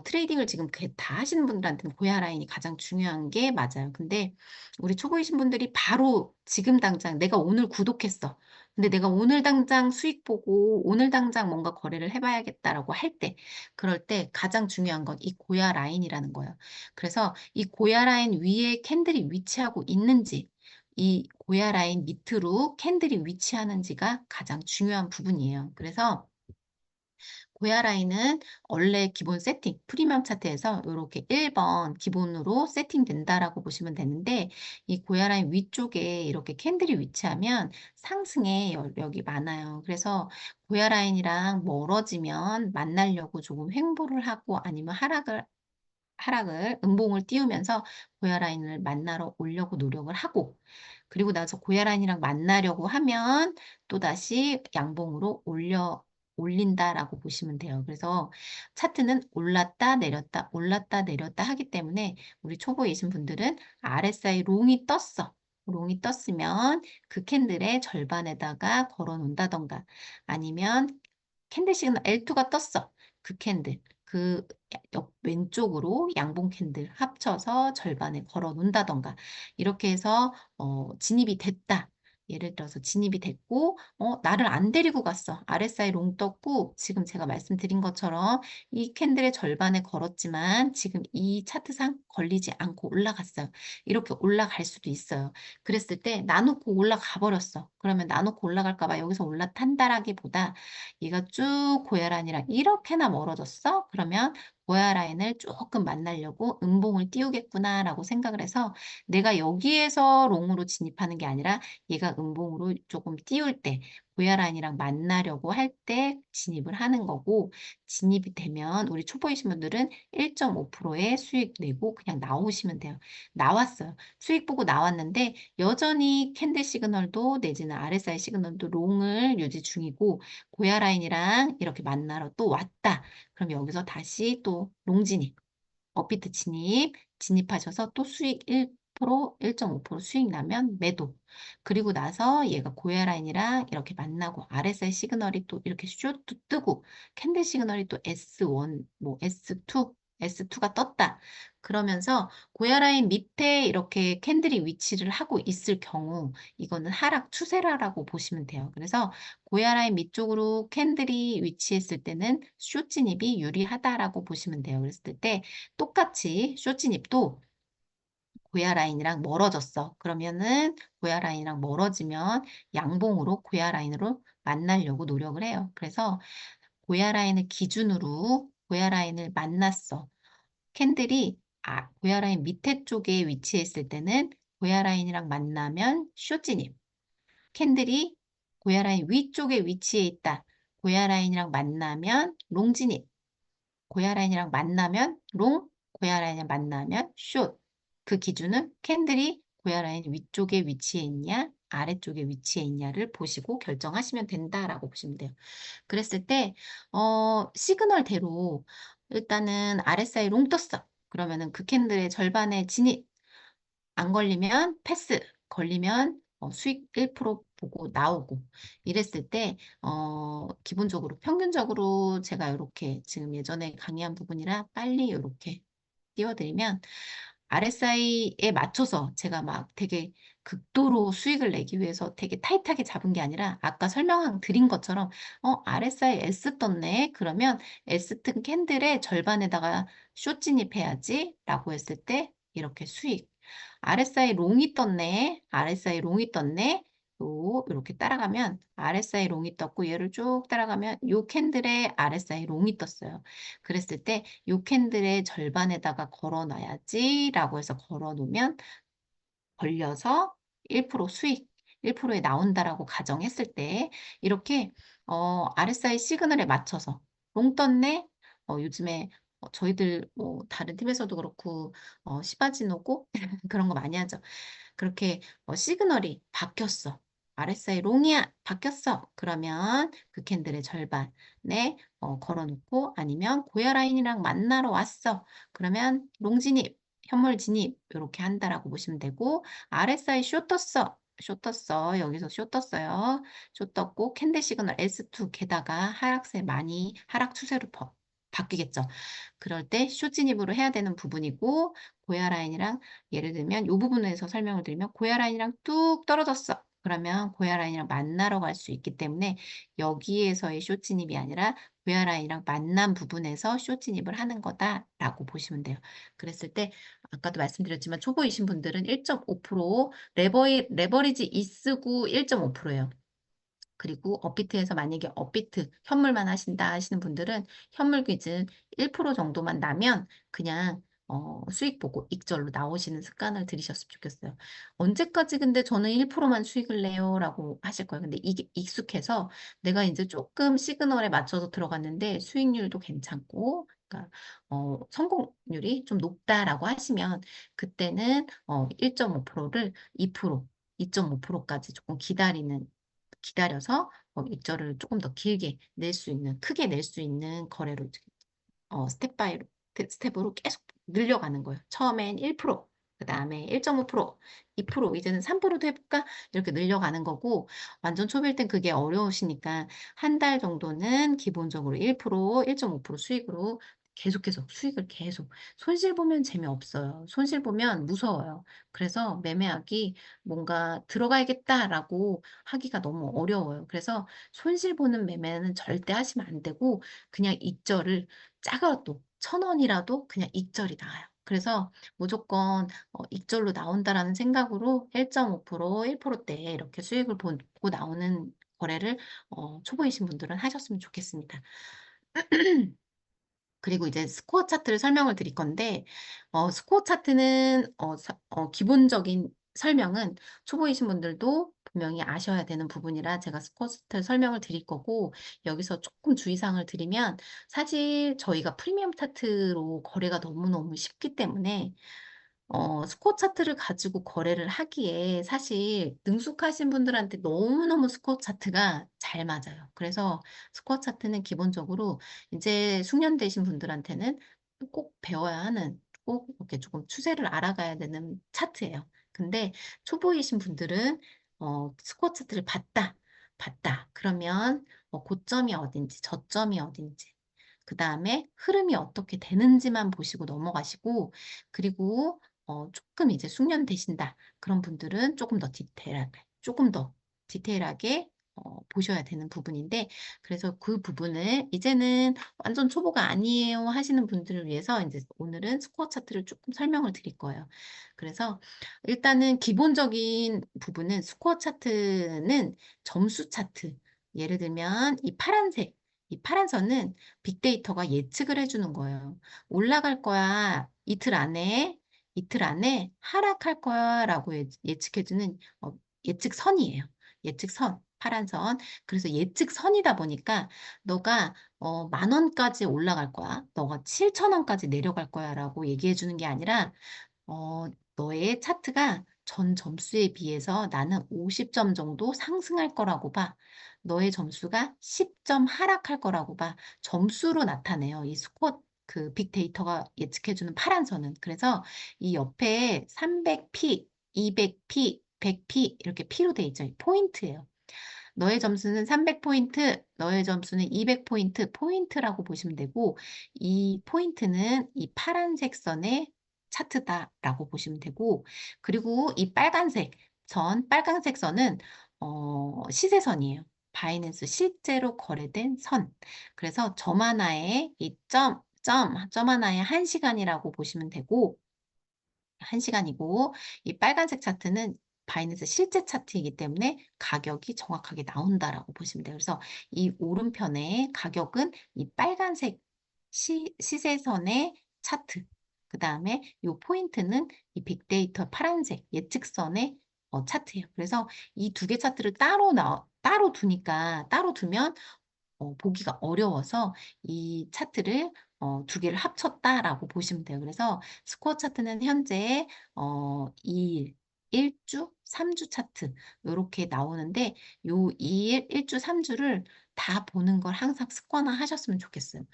트레이딩을 지금 다 하시는 분들한테는 고야 라인이 가장 중요한 게 맞아요. 근데 우리 초보이신 분들이 바로 지금 당장 내가 오늘 구독했어. 근데 내가 오늘 당장 수익 보고 오늘 당장 뭔가 거래를 해봐야겠다라고 할 때, 그럴 때 가장 중요한 건 이 고야 라인이라는 거예요. 그래서 이 고야 라인 위에 캔들이 위치하고 있는지, 이 고야 라인 밑으로 캔들이 위치하는지가 가장 중요한 부분이에요. 그래서 고야 라인은 원래 기본 세팅, 프리미엄 차트에서 이렇게 1번 기본으로 세팅된다라고 보시면 되는데 이 고야 라인 위쪽에 이렇게 캔들이 위치하면 상승의 여력이 많아요. 그래서 고야 라인이랑 멀어지면 만나려고 조금 횡보를 하고 아니면 음봉을 띄우면서 고야 라인을 만나러 오려고 노력을 하고 그리고 나서 고야 라인이랑 만나려고 하면 또다시 양봉으로 올린다라고 보시면 돼요. 그래서 차트는 올랐다 내렸다 하기 때문에 우리 초보이신 분들은 RSI 롱이 떴어. 롱이 떴으면 그 캔들의 절반에다가 걸어 놓는다던가 아니면 캔들 시그널 L2가 떴어. 그 캔들. 그 왼쪽으로 양봉 캔들 합쳐서 절반에 걸어 놓는다던가 이렇게 해서 진입이 됐다. 예를 들어서 진입이 됐고 나를 안 데리고 갔어. RSI 롱 떴고 지금 제가 말씀드린 것처럼 이 캔들의 절반에 걸었지만 지금 이 차트상 걸리지 않고 올라갔어요. 이렇게 올라갈 수도 있어요. 그랬을 때 나놓고 올라가 버렸어. 그러면 나놓고 올라갈까 봐 여기서 올라탄다라기보다 얘가 쭉 고야란이랑 이렇게나 멀어졌어? 그러면 고야라인을 조금 만나려고 음봉을 띄우겠구나라고 생각을 해서 내가 여기에서 롱으로 진입하는 게 아니라 얘가 음봉으로 조금 띄울 때 고야라인이랑 만나려고 할 때 진입을 하는 거고 진입이 되면 우리 초보이신 분들은 1.5%의 수익 내고 그냥 나오시면 돼요. 나왔어요. 수익 보고 나왔는데 여전히 캔들 시그널도 내지는 RSI 시그널도 롱을 유지 중이고 고야 라인이랑 이렇게 만나러 또 왔다. 그럼 여기서 다시 또 롱진입. 업비트 진입하셔서 또 수익 1%, 1.5% 수익 나면 매도. 그리고 나서 얘가 고야 라인이랑 이렇게 만나고 RSI 시그널이 또 이렇게 숏도 뜨고 캔들 시그널이 또 S1, 뭐 S2가 떴다. 그러면서 고야 라인 밑에 이렇게 캔들이 위치를 하고 있을 경우 이거는 하락 추세라고 보시면 돼요. 그래서 고야 라인 밑쪽으로 캔들이 위치했을 때는 숏 진입이 유리하다라고 보시면 돼요. 그랬을 때 똑같이 숏 진입도 고야 라인이랑 멀어졌어. 그러면은 고야 라인이랑 멀어지면 양봉으로 고야 라인으로 만나려고 노력을 해요. 그래서 고야 라인을 기준으로 고야 라인을 만났어. 캔들이 고야 라인 밑에 쪽에 위치했을 때는 고야 라인이랑 만나면 숏 진입. 캔들이 고야 라인 위쪽에 위치해 있다. 고야 라인이랑 만나면 롱 진입. 고야 라인이랑 만나면 롱, 고야 라인이랑 만나면 숏. 그 기준은 캔들이 고야 라인 위쪽에 위치해 있냐, 아래쪽에 위치해 있냐를 보시고 결정하시면 된다라고 보시면 돼요. 그랬을 때, 시그널대로 일단은 RSI 롱 떴어. 그러면은 그 캔들의 절반의 진입, 안 걸리면 패스, 걸리면 수익 1% 보고 나오고 이랬을 때 기본적으로 평균적으로 제가 이렇게 지금 예전에 강의한 부분이라 빨리 이렇게 띄워드리면 RSI에 맞춰서 제가 막 되게 극도로 수익을 내기 위해서 되게 타이트하게 잡은 게 아니라 아까 설명 드린 것처럼 RSI S 떴네. 그러면 S 뜬 캔들의 절반에다가 숏 진입해야지 라고 했을 때 이렇게 수익. RSI 롱이 떴네. RSI 롱이 떴네. 이렇게 따라가면 RSI 롱이 떴고 얘를 쭉 따라가면 요 캔들의 RSI 롱이 떴어요. 그랬을 때 요 캔들의 절반에다가 걸어놔야지 라고 해서 걸어놓으면 걸려서 1% 수익 1%에 나온다라고 가정했을 때 이렇게 RSI 시그널에 맞춰서 롱 떴네. 요즘에 저희들 뭐 다른 팀에서도 그렇고 시바지노고 그런 거 많이 하죠. 그렇게 시그널이 바뀌었어. RSI 롱이야 바뀌었어. 그러면 그 캔들의 절반에 걸어놓고 아니면 고야 라인이랑 만나러 왔어. 그러면 롱 진입, 현물 진입 이렇게 한다라고 보시면 되고 RSI 숏 떴어. 숏 떴어. 여기서 숏 떴어요. 숏 떴고 캔들 시그널 S2 게다가 하락세 많이 하락 추세로 바뀌겠죠. 그럴 때 숏 진입으로 해야 되는 부분이고 고야 라인이랑 예를 들면 이 부분에서 설명을 드리면 고야 라인이랑 뚝 떨어졌어. 그러면 고야 라인이랑 만나러 갈 수 있기 때문에 여기에서의 숏 진입이 아니라 고야 라인이랑 만난 부분에서 숏 진입을 하는 거다라고 보시면 돼요. 그랬을 때 아까도 말씀드렸지만 초보이신 분들은 1.5% 레버리지 이쓰고 1.5%예요. 그리고 업비트에서 만약에 업비트 현물만 하신다 하시는 분들은 현물 기준 1% 정도만 나면 그냥 수익 보고 익절로 나오시는 습관을 들이셨으면 좋겠어요. 언제까지 근데 저는 1%만 수익을 내요? 라고 하실 거예요. 근데 이게 익숙해서 내가 이제 조금 시그널에 맞춰서 들어갔는데 수익률도 괜찮고 그러니까 성공률이 좀 높다라고 하시면 그때는 1.5%를 2%, 2.5%까지 조금 기다려서 익절을 조금 더 길게 낼 수 있는, 크게 낼 수 있는 거래로 스텝 바이 스텝으로 계속 늘려가는 거예요. 처음엔 1%, 그 다음에 1.5%, 2%, 이제는 3%도 해볼까? 이렇게 늘려가는 거고, 완전 초보일 땐 그게 어려우시니까 한 달 정도는 기본적으로 1%, 1.5% 수익으로 계속 수익을 계속. 손실 보면 재미없어요. 손실 보면 무서워요. 그래서 매매하기 뭔가 들어가야겠다라고 하기가 너무 어려워요. 그래서 손실 보는 매매는 절대 하시면 안 되고, 그냥 익절을 작아도 1,000원이라도 그냥 익절이 나와요. 그래서 무조건 익절로 나온다라는 생각으로 1.5%, 1%대 이렇게 수익을 보고 나오는 거래를 초보이신 분들은 하셨으면 좋겠습니다. 그리고 이제 스코어 차트를 설명을 드릴 건데, 스코어 차트는, 기본적인 설명은 초보이신 분들도 분명히 아셔야 되는 부분이라 제가 스코어 차트 설명을 드릴 거고, 여기서 조금 주의사항을 드리면, 사실 저희가 프리미엄 차트로 거래가 너무너무 쉽기 때문에, 스코어 차트를 가지고 거래를 하기에 사실 능숙하신 분들한테 너무너무 스코어 차트가 잘 맞아요. 그래서 스코어 차트는 기본적으로 이제 숙련되신 분들한테는 꼭 배워야 하는 꼭 이렇게 조금 추세를 알아가야 되는 차트예요. 근데 초보이신 분들은 스코어 차트를 봤다. 그러면 고점이 어딘지, 저점이 어딘지, 그 다음에 흐름이 어떻게 되는지만 보시고 넘어가시고, 그리고 조금 이제 숙련되신다. 그런 분들은 조금 더 디테일하게 보셔야 되는 부분인데, 그래서 그 부분을 이제는 완전 초보가 아니에요 하시는 분들을 위해서 이제 오늘은 스코어 차트를 조금 설명을 드릴 거예요. 그래서 일단은 기본적인 부분은 스코어 차트는 점수 차트. 예를 들면 이 파란 선은 빅데이터가 예측을 해주는 거예요. 올라갈 거야. 이틀 안에 하락할 거야 라고 예측해주는 예측선이에요. 예측선, 파란 선. 그래서 예측선이다 보니까 너가 10,000원까지 올라갈 거야. 너가 7,000원까지 내려갈 거야 라고 얘기해 주는 게 아니라 너의 차트가 전 점수에 비해서 나는 50점 정도 상승할 거라고 봐. 너의 점수가 10점 하락할 거라고 봐. 점수로 나타내요. 이 스쿼트 그 빅데이터가 예측해주는 파란 선은. 그래서 이 옆에 300p, 200p, 100p 이렇게 P로 돼 있죠. 포인트예요. 너의 점수는 300포인트, 너의 점수는 200포인트, 포인트라고 보시면 되고, 이 포인트는 이 파란색 선의 차트다라고 보시면 되고, 그리고 이 빨간색 선은 시세선이에요. 바이낸스 실제로 거래된 선. 그래서 점 하나에 점 하나에 1시간이라고 보시면 되고, 1시간이고, 이 빨간색 차트는 바이낸스 실제 차트이기 때문에 가격이 정확하게 나온다라고 보시면 돼요. 그래서 이 오른편의 가격은 이 빨간색 시세선의 차트. 그 다음에 이 포인트는 이 빅데이터 파란색 예측선의 차트예요. 그래서 이 두 개 차트를 따로 두면 보기가 어려워서 이 차트를 두 개를 합쳤다라고 보시면 돼요. 그래서 스코어 차트는 현재 2일, 1주, 3주 차트 이렇게 나오는데 요 2일, 1주, 3주를 다 보는 걸 항상 습관화 하셨으면 좋겠어요.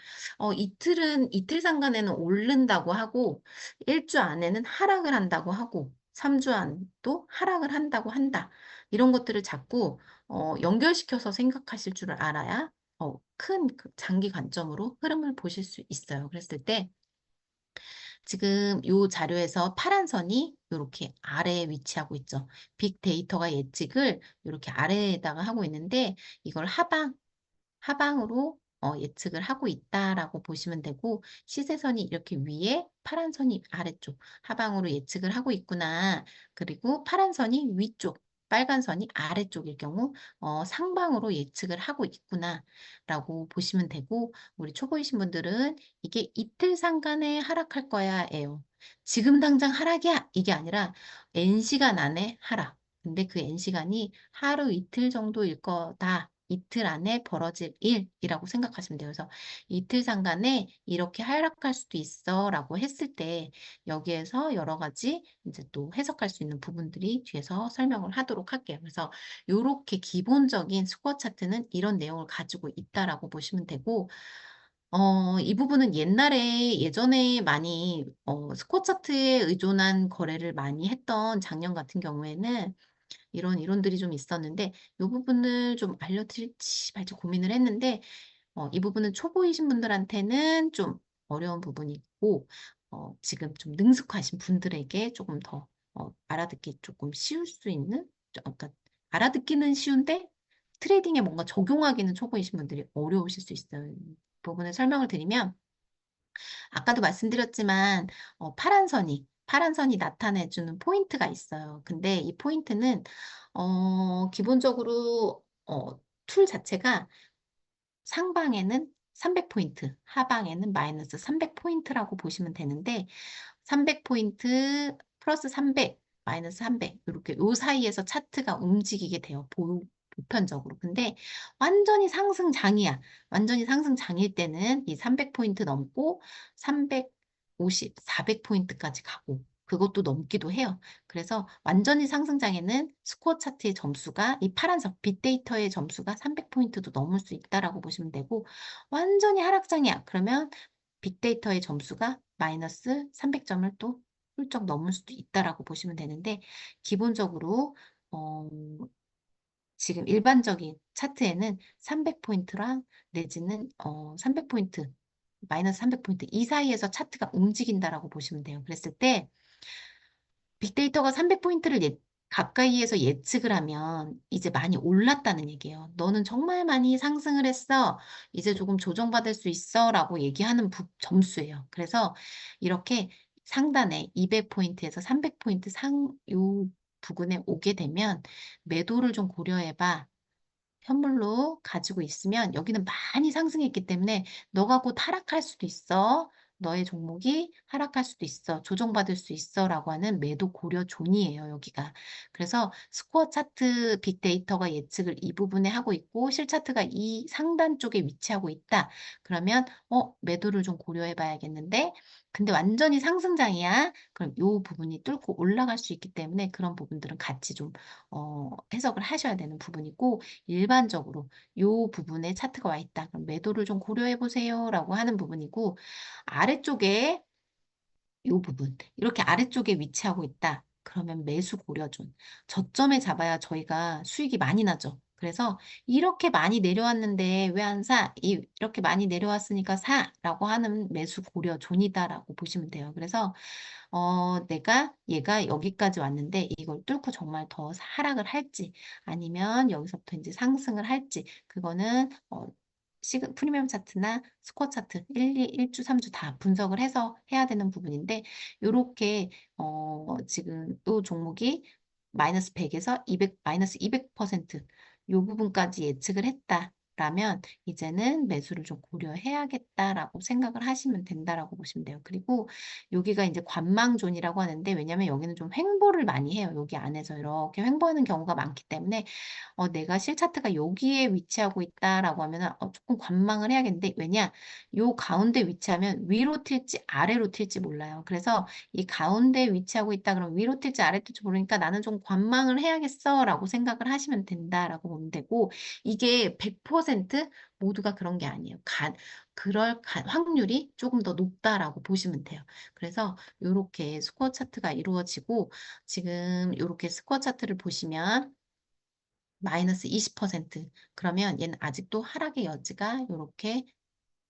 이틀 상간에는 오른다고 하고 1주 안에는 하락을 한다고 하고 3주 안도 하락을 한다고 한다. 이런 것들을 자꾸 연결시켜서 생각하실 줄 알아야 큰 장기 관점으로 흐름을 보실 수 있어요. 그랬을 때 지금 이 자료에서 파란 선이 이렇게 아래에 위치하고 있죠. 빅데이터가 예측을 이렇게 아래에다가 하고 있는데 이걸 하방으로 예측을 하고 있다라고 보시면 되고 시세선이 이렇게 위에 파란 선이 아래쪽 하방으로 예측을 하고 있구나. 그리고 파란 선이 위쪽 빨간 선이 아래쪽일 경우 상방으로 예측을 하고 있구나 라고 보시면 되고 우리 초보이신 분들은 이게 이틀 상간에 하락할 거야예요. 지금 당장 하락이야 이게 아니라 N시간 안에 하락. 근데 그 N시간이 하루 이틀 정도일 거다. 이틀 안에 벌어질 일이라고 생각하시면 돼요. 그래서 이틀 상간에 이렇게 하락할 수도 있어 라고 했을 때 여기에서 여러 가지 이제 또 해석할 수 있는 부분들이 뒤에서 설명을 하도록 할게요. 그래서 이렇게 기본적인 스코어 차트는 이런 내용을 가지고 있다라고 보시면 되고 이 부분은 예전에 많이 스코어 차트에 의존한 거래를 많이 했던 작년 같은 경우에는 이런 이론들이 좀 있었는데 이 부분을 좀 알려드릴지 말지 고민을 했는데 이 부분은 초보이신 분들한테는 좀 어려운 부분이 있고 지금 좀 능숙하신 분들에게 조금 더 알아듣기 조금 쉬울 수 있는 그러니까 알아듣기는 쉬운데 트레이딩에 뭔가 적용하기는 초보이신 분들이 어려우실 수 있어요. 이 부분을 설명을 드리면 아까도 말씀드렸지만 파란 선이 나타내주는 포인트가 있어요. 근데 이 포인트는 기본적으로 툴 자체가 상방에는 300포인트, 하방에는 마이너스 300포인트라고 보시면 되는데 300포인트 플러스 300, 마이너스 300 이렇게 요 사이에서 차트가 움직이게 돼요. 보편적으로. 근데 완전히 상승장이야. 완전히 상승장일 때는 이 300포인트 넘고 350, 400포인트까지 가고 그것도 넘기도 해요. 그래서 완전히 상승장에는 스코어 차트의 점수가 이 파란색 빅데이터의 점수가 300포인트도 넘을 수 있다라고 보시면 되고 완전히 하락장이야. 그러면 빅데이터의 점수가 마이너스 300점을 또 훌쩍 넘을 수도 있다라고 보시면 되는데, 기본적으로 어, 지금 일반적인 차트에는 300포인트랑 내지는 300포인트, 마이너스 300포인트 이 사이에서 차트가 움직인다라고 보시면 돼요. 그랬을 때 빅데이터가 300포인트를 가까이에서 예측을 하면 이제 많이 올랐다는 얘기예요. 너는 정말 많이 상승을 했어. 이제 조금 조정받을 수 있어. 라고 얘기하는 점수예요. 그래서 이렇게 상단에 200포인트에서 300포인트 요 부근에 오게 되면 매도를 좀 고려해봐. 현물로 가지고 있으면 여기는 많이 상승했기 때문에 너가 곧 하락할 수도 있어. 너의 종목이 하락할 수도 있어. 조정받을 수 있어. 라고 하는 매도 고려 존이에요, 여기가. 그래서 스코어 차트 빅데이터가 예측을 이 부분에 하고 있고 실차트가 이 상단 쪽에 위치하고 있다. 그러면 매도를 좀 고려해 봐야겠는데 근데 완전히 상승장이야. 그럼 이 부분이 뚫고 올라갈 수 있기 때문에 그런 부분들은 같이 좀 해석을 하셔야 되는 부분이고 일반적으로 이 부분에 차트가 와 있다. 그럼 매도를 좀 고려해 보세요. 라고 하는 부분이고 아래쪽에 이 부분 이렇게 아래쪽에 위치하고 있다. 그러면 매수 고려존. 저점에 잡아야 저희가 수익이 많이 나죠. 그래서 이렇게 많이 내려왔는데 왜 안 사? 이렇게 많이 내려왔으니까 사! 라고 하는 매수 고려존이다라고 보시면 돼요. 그래서 얘가 여기까지 왔는데 이걸 뚫고 정말 더 하락을 할지 아니면 여기서부터 이제 상승을 할지 그거는 프리미엄 차트나 스코어 차트 1, 2, 1주, 3주 다 분석을 해서 해야 되는 부분인데 요렇게 지금 요 종목이 마이너스 100에서 200, 마이너스 200%요 부분까지 예측을 했다. 라면 이제는 매수를 좀 고려해야겠다라고 생각을 하시면 된다라고 보시면 돼요. 그리고 여기가 이제 관망존이라고 하는데 왜냐면 여기는 좀 횡보를 많이 해요. 여기 안에서 이렇게 횡보하는 경우가 많기 때문에 내가 실차트가 여기에 위치하고 있다라고 하면은 조금 관망을 해야겠는데 왜냐? 요 가운데 위치하면 위로 튈지 아래로 튈지 몰라요. 그래서 이 가운데 위치하고 있다 그러면 위로 튈지 아래로 튈지 모르니까 나는 좀 관망을 해야겠어라고 생각을 하시면 된다라고 보면 되고 이게 100% 모두가 그런 게 아니에요. 확률이 조금 더 높다라고 보시면 돼요. 그래서 이렇게 스코어 차트가 이루어지고 지금 이렇게 스코어 차트를 보시면 마이너스 20% 그러면 얘는 아직도 하락의 여지가 이렇게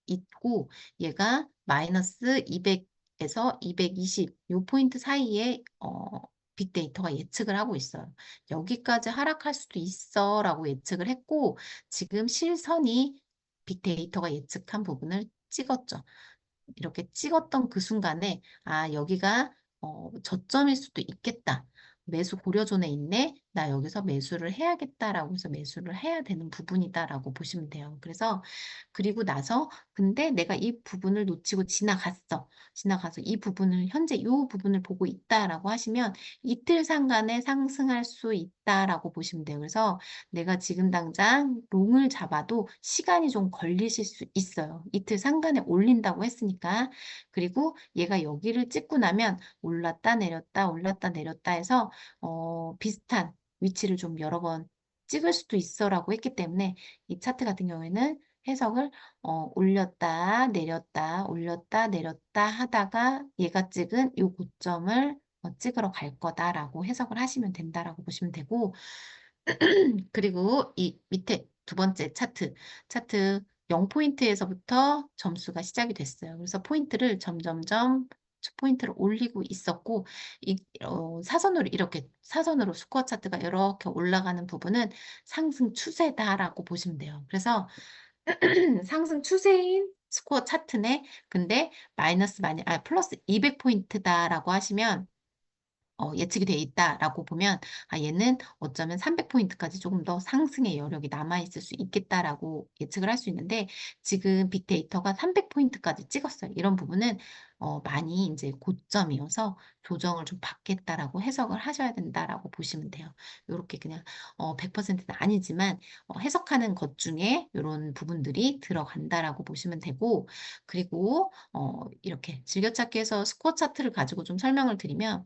있고 얘가 마이너스 200에서 220 요 포인트 사이에 빅데이터가 예측을 하고 있어요. 여기까지 하락할 수도 있어 라고 예측을 했고 지금 실선이 빅데이터가 예측한 부분을 찍었죠. 이렇게 찍었던 그 순간에 여기가 저점일 수도 있겠다. 매수 고려존에 있네. 나 여기서 매수를 해야겠다라고 해서 매수를 해야 되는 부분이다라고 보시면 돼요. 그래서 그리고 나서 근데 내가 이 부분을 놓치고 지나갔어. 지나가서 이 부분을 현재 이 부분을 보고 있다라고 하시면 이틀 상간에 상승할 수 있다라고 보시면 돼요. 그래서 내가 지금 당장 롱을 잡아도 시간이 좀 걸리실 수 있어요. 이틀 상간에 올린다고 했으니까. 그리고 얘가 여기를 찍고 나면 올랐다 내렸다 올랐다 내렸다 해서 비슷한 위치를 좀 여러 번 찍을 수도 있어라고 했기 때문에 이 차트 같은 경우에는 해석을 올렸다 내렸다 올렸다 내렸다 하다가 얘가 찍은 이 고점을 찍으러 갈 거다라고 해석을 하시면 된다라고 보시면 되고 그리고 이 밑에 두 번째 차트 0포인트에서부터 점수가 시작이 됐어요. 그래서 포인트를 점점점 포인트를 올리고 있었고 사선으로 이렇게 사선으로 스코어 차트가 이렇게 올라가는 부분은 상승 추세다라고 보시면 돼요. 그래서 상승 추세인 스코어 차트네. 근데 플러스 200포인트다라고 하시면 예측이 돼 있다라고 보면 얘는 어쩌면 300포인트까지 조금 더 상승의 여력이 남아있을 수 있겠다라고 예측을 할 수 있는데 지금 빅데이터가 300포인트까지 찍었어요. 이런 부분은 많이 이제 고점이어서 조정을 좀 받겠다라고 해석을 하셔야 된다라고 보시면 돼요. 이렇게 그냥 100%는 아니지만 해석하는 것 중에 이런 부분들이 들어간다라고 보시면 되고 그리고 이렇게 즐겨찾기에서 스코어 차트를 가지고 좀 설명을 드리면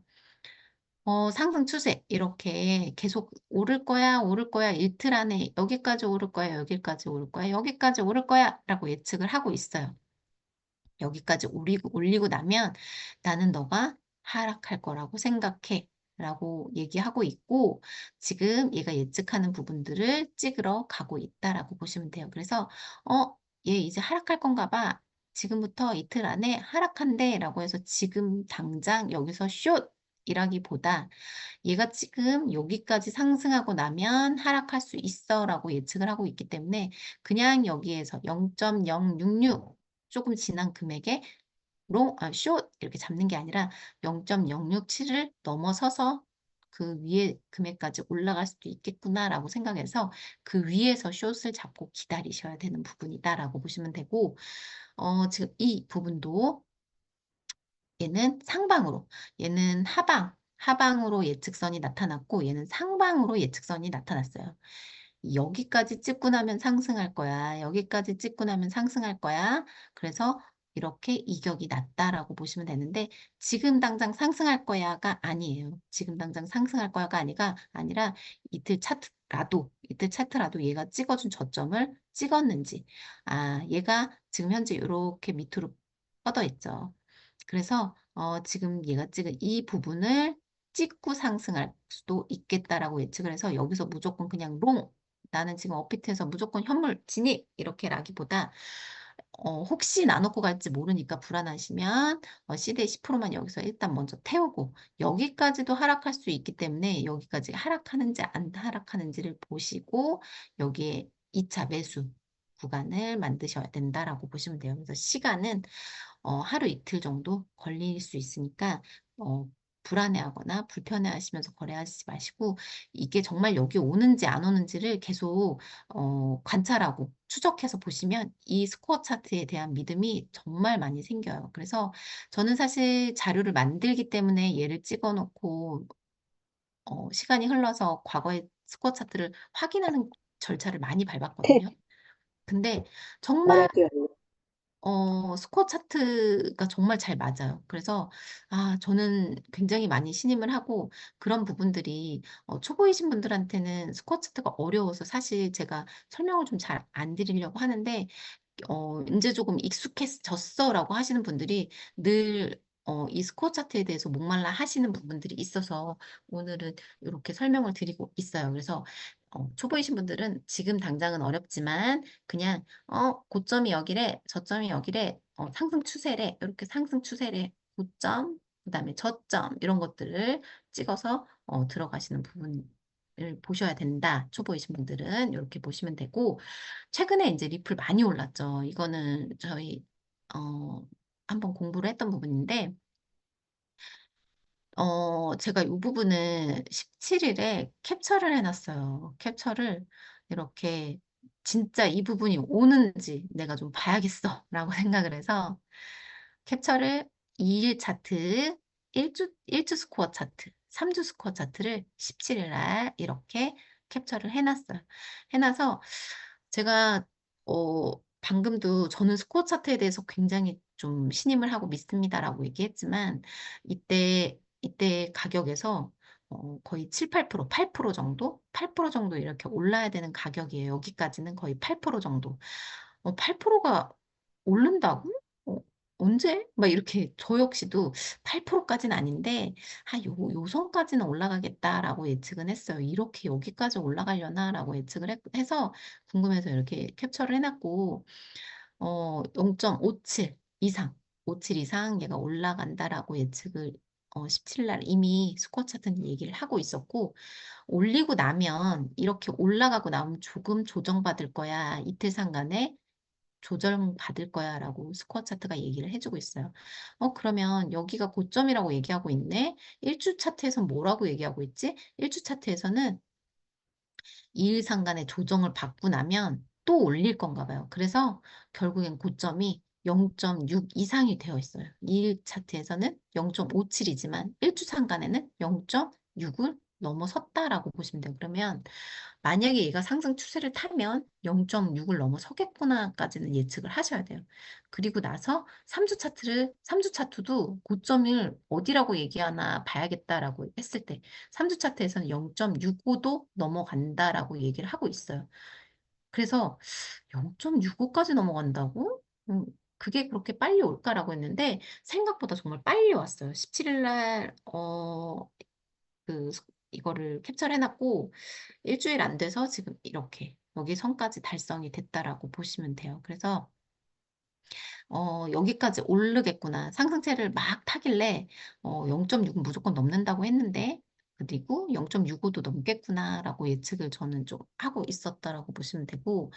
상승 추세 이렇게 계속 오를 거야, 오를 거야, 이틀 안에 여기까지 오를 거야, 여기까지 오를 거야, 여기까지 오를 거야 라고 예측을 하고 있어요. 여기까지 올리고 나면 나는 너가 하락할 거라고 생각해. 라고 얘기하고 있고, 지금 얘가 예측하는 부분들을 찍으러 가고 있다라고 보시면 돼요. 그래서, 얘 이제 하락할 건가 봐. 지금부터 이틀 안에 하락한대. 라고 해서 지금 당장 여기서 숏! 이라기보다 얘가 지금 여기까지 상승하고 나면 하락할 수 있어 라고 예측을 하고 있기 때문에 그냥 여기에서 0.066 조금 지난 금액에 숏 이렇게 잡는 게 아니라 0.067을 넘어서서 그 위에 금액까지 올라갈 수도 있겠구나라고 생각해서 그 위에서 숏을 잡고 기다리셔야 되는 부분이다라고 보시면 되고, 지금 이 부분도 얘는 상방으로, 얘는 하방으로 예측선이 나타났고 얘는 상방으로 예측선이 나타났어요. 여기까지 찍고 나면 상승할 거야. 여기까지 찍고 나면 상승할 거야. 그래서 이렇게 이격이 났다라고 보시면 되는데 지금 당장 상승할 거야가 아니에요. 지금 당장 상승할 거야가 아니라 이틀 차트라도 얘가 찍어준 저점을 찍었는지 얘가 지금 현재 이렇게 밑으로 뻗어 있죠. 그래서 지금 얘가 찍은 이 부분을 찍고 상승할 수도 있겠다라고 예측을 해서 여기서 무조건 그냥 나는 지금 업비트에서 무조건 현물 진입 이렇게라기보다 혹시 나놓고 갈지 모르니까 불안하시면 CD의 10%만 여기서 일단 먼저 태우고 여기까지도 하락할 수 있기 때문에 여기까지 하락하는지 안 하락하는지를 보시고 여기에 2차 매수 구간을 만드셔야 된다라고 보시면 돼요. 그래서 시간은 하루 이틀 정도 걸릴 수 있으니까 불안해하거나 불편해하시면서 거래하시지 마시고 이게 정말 여기 오는지 안 오는지를 계속 관찰하고 추적해서 보시면 이 스코어 차트에 대한 믿음이 정말 많이 생겨요. 그래서 저는 사실 자료를 만들기 때문에 얘를 찍어놓고 시간이 흘러서 과거의 스코어 차트를 확인하는 절차를 많이 밟았거든요. 근데 정말 알아둬요. 스코어 차트가 정말 잘 맞아요. 그래서, 저는 굉장히 많이 신임을 하고, 그런 부분들이, 초보이신 분들한테는 스코어 차트가 어려워서 사실 제가 설명을 좀 잘 안 드리려고 하는데, 이제 조금 익숙해졌어라고 하시는 분들이 늘, 이 스코어 차트에 대해서 목말라 하시는 부분들이 있어서 오늘은 이렇게 설명을 드리고 있어요. 그래서, 초보이신 분들은 지금 당장은 어렵지만, 그냥 고점이 여기래, 저점이 여기래, 상승 추세래, 이렇게 상승 추세래, 고점, 그다음에 저점 이런 것들을 찍어서 들어가시는 부분을 보셔야 된다. 초보이신 분들은 이렇게 보시면 되고 최근에 이제 리플 많이 올랐죠. 이거는 저희 어, 한번 공부를 했던 부분인데 제가 이 부분을 17일에 캡처를 해놨어요. capture를 이렇게 진짜 이 부분이 오는지 내가 좀 봐야겠어 라고 생각을 해서 캡처를 2일 차트, 1주 스코어 차트, 3주 스코어 차트를 17일 날 이렇게 캡처를 해놨어요. 해놔서 제가 방금도 저는 스코어 차트에 대해서 굉장히 좀 신임을 하고 믿습니다라고 얘기했지만 이때 가격에서 거의 7, 8%, 8% 정도? 8% 정도 이렇게 올라야 되는 가격이에요. 여기까지는 거의 8% 정도. 8%가 오른다고? 어, 언제? 막 이렇게 저 역시도 8%까지는 아닌데 요 선까지는 올라가겠다라고 예측은 했어요. 이렇게 여기까지 올라가려나라고 예측을 해서 궁금해서 이렇게 캡처를 해놨고 0.57 이상 57 이상 얘가 올라간다라고 예측을 17일 날 이미 스쿼어 차트는 얘기를 하고 있었고 올리고 나면 이렇게 올라가고 나면 조금 조정받을 거야. 이틀 상간에 조정받을 거야 라고 스코어 차트가 얘기를 해주고 있어요. 그러면 여기가 고점이라고 얘기하고 있네. 1주 차트에서는 뭐라고 얘기하고 있지? 1주 차트에서는 2일 상간의 조정을 받고 나면 또 올릴 건가 봐요. 그래서 결국엔 고점이 0.6 이상이 되어 있어요. 2일 차트에서는 0.57이지만 1주 상간에는 0.6을 넘어섰다라고 보시면 돼요. 그러면 만약에 얘가 상승 추세를 타면 0.6을 넘어서겠구나까지는 예측을 하셔야 돼요. 그리고 나서 3주 차트도 고점을 어디라고 얘기하나 봐야겠다라고 했을 때 3주 차트에서는 0.65도 넘어간다라고 얘기를 하고 있어요. 그래서 0.65까지 넘어간다고? 그게 그렇게 빨리 올까라고 했는데 생각보다 정말 빨리 왔어요. 17일 날 그 이거를 캡처를 해놨고 일주일 안 돼서 지금 이렇게 여기 선까지 달성이 됐다라고 보시면 돼요. 그래서 여기까지 오르겠구나. 상승세를 막 타길래 0.6은 무조건 넘는다고 했는데 그리고 0.65도 넘겠구나라고 예측을 저는 좀 하고 있었다라고 보시면 되고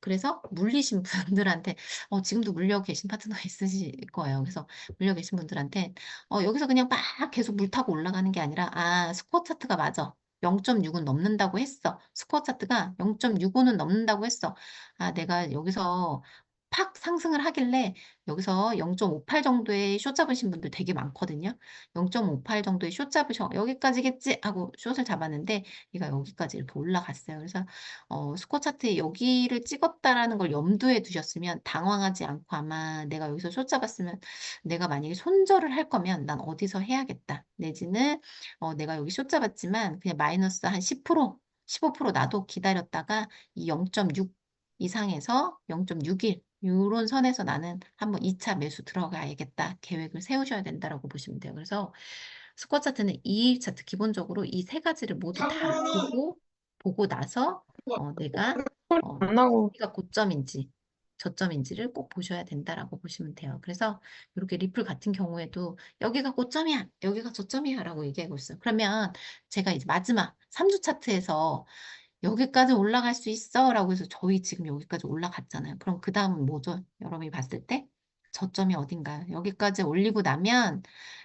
그래서 물리신 분들한테 지금도 물려 계신 파트너 있으실 거예요. 그래서 물려 계신 분들한테 여기서 그냥 막 계속 물 타고 올라가는 게 아니라 스코어 차트가 맞아. 0.6은 넘는다고 했어. 스코어 차트가 0.65는 넘는다고 했어. 내가 여기서 팍 상승을 하길래 여기서 0.58 정도의 숏 잡으신 분들 되게 많거든요. 0.58 정도의 숏 잡으셔. 여기까지겠지 하고 숏을 잡았는데 얘가 여기까지 이렇게 올라갔어요. 그래서 스코어 차트에 여기를 찍었다라는 걸 염두에 두셨으면 당황하지 않고 아마 내가 여기서 숏 잡았으면 내가 만약에 손절을 할 거면 난 어디서 해야겠다. 내지는 내가 여기 숏 잡았지만 그냥 마이너스 한 10%, 15% 나도 기다렸다가 이 0.6 이상에서 0.61 이런 선에서 나는 한번 2차 매수 들어가야겠다 계획을 세우셔야 된다라고 보시면 돼요. 그래서 스쿼트 차트는 2일 차트 기본적으로 이 세 가지를 모두 다 보고 나서 내가 안 나고. 여기가 고점인지 저점인지를 꼭 보셔야 된다라고 보시면 돼요. 그래서 이렇게 리플 같은 경우에도 여기가 고점이야, 여기가 저점이야라고 얘기하고 있어요. 그러면 제가 이제 마지막 3주 차트에서 여기까지 올라갈 수 있어 라고 해서 저희 지금 여기까지 올라갔잖아요. 그럼 그 다음은 뭐죠? 여러분이 봤을 때 저점이 어딘가요? 여기까지 올리고 나면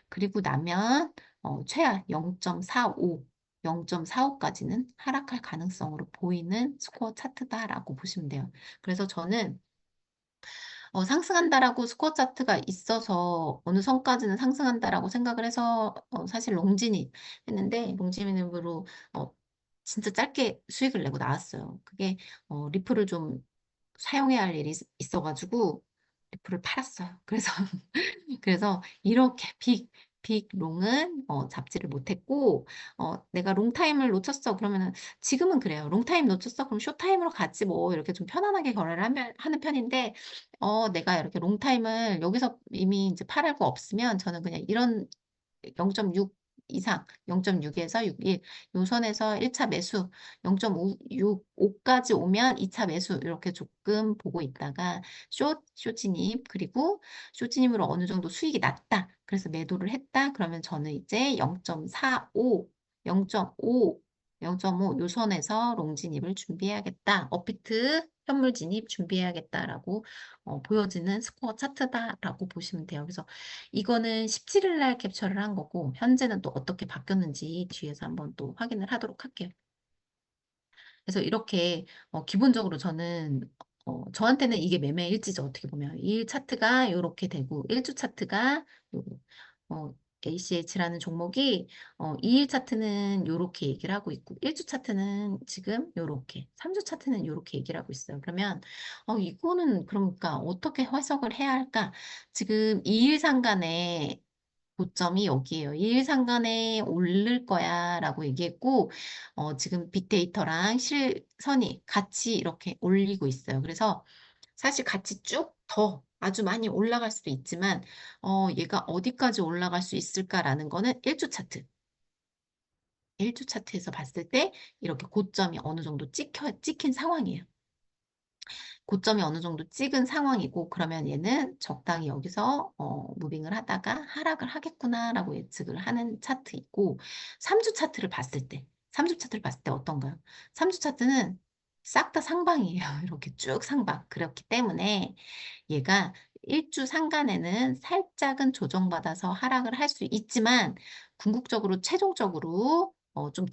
그리고 나면 최하 0.45 0.45까지는 하락할 가능성으로 보이는 스코어 차트다라고 보시면 돼요. 그래서 저는 상승한다라고 스코어 차트가 있어서 어느 선까지는 상승한다라고 생각을 해서 사실 롱진이 했는데 롱진으로 진짜 짧게 수익을 내고 나왔어요. 그게 리플을 좀 사용해야 할 일이 있어가지고 리플을 팔았어요. 그래서 이렇게 빅 롱은 잡지를 못했고 내가 롱타임을 놓쳤어 그러면은 지금은 그래요. 롱타임 놓쳤어 그럼 쇼타임으로 갔지 뭐 이렇게 좀 편안하게 거래를 하는 편인데 내가 이렇게 롱타임을 여기서 이미 이제 팔을 거 없으면 저는 그냥 이런 0.6 이상, 0.6에서 6일, 요 선에서 1차 매수, 0.5까지 오면 2차 매수 이렇게 조금 보고 있다가 쇼진입, 그리고 쇼진입으로 어느 정도 수익이 났다. 그래서 매도를 했다. 그러면 저는 이제 0.45, 0.5, 0.5 요 선에서 롱 진입을 준비해야겠다. 업비트 현물 진입 준비해야겠다라고 보여지는 스코어 차트다라고 보시면 돼요. 그래서 이거는 17일 날 캡처를 한 거고, 현재는 또 어떻게 바뀌었는지 뒤에서 한번 또 확인을 하도록 할게요. 그래서 이렇게 기본적으로 저는 저한테는 이게 매매 일지죠. 어떻게 보면 2일 차트가 이렇게 되고 1주 차트가 요, 어, ACH라는 종목이 2일 차트는 이렇게 얘기를 하고 있고 1주 차트는 지금 이렇게 3주 차트는 이렇게 얘기를 하고 있어요. 그러면 이거는 그러니까 어떻게 해석을 해야 할까? 지금 2일 상간에 고점이 여기에요. 2일 상간에 오를 거야 라고 얘기했고, 지금 빅데이터랑 실선이 같이 이렇게 올리고 있어요. 그래서 사실 같이 쭉 더 아주 많이 올라갈 수도 있지만, 얘가 어디까지 올라갈 수 있을까라는 거는 1주 차트. 1주 차트에서 봤을 때 이렇게 고점이 어느 정도 찍힌 상황이에요. 고점이 어느 정도 찍은 상황이고 그러면 얘는 적당히 여기서 무빙을 하다가 하락을 하겠구나라고 예측을 하는 차트 있고 3주 차트를 봤을 때 3주 차트를 봤을 때 어떤가요? 3주 차트는 싹 다 상방이에요. 이렇게 쭉 상방. 그렇기 때문에 얘가 1주 상간에는 살짝은 조정받아서 하락을 할 수 있지만 궁극적으로 최종적으로 좀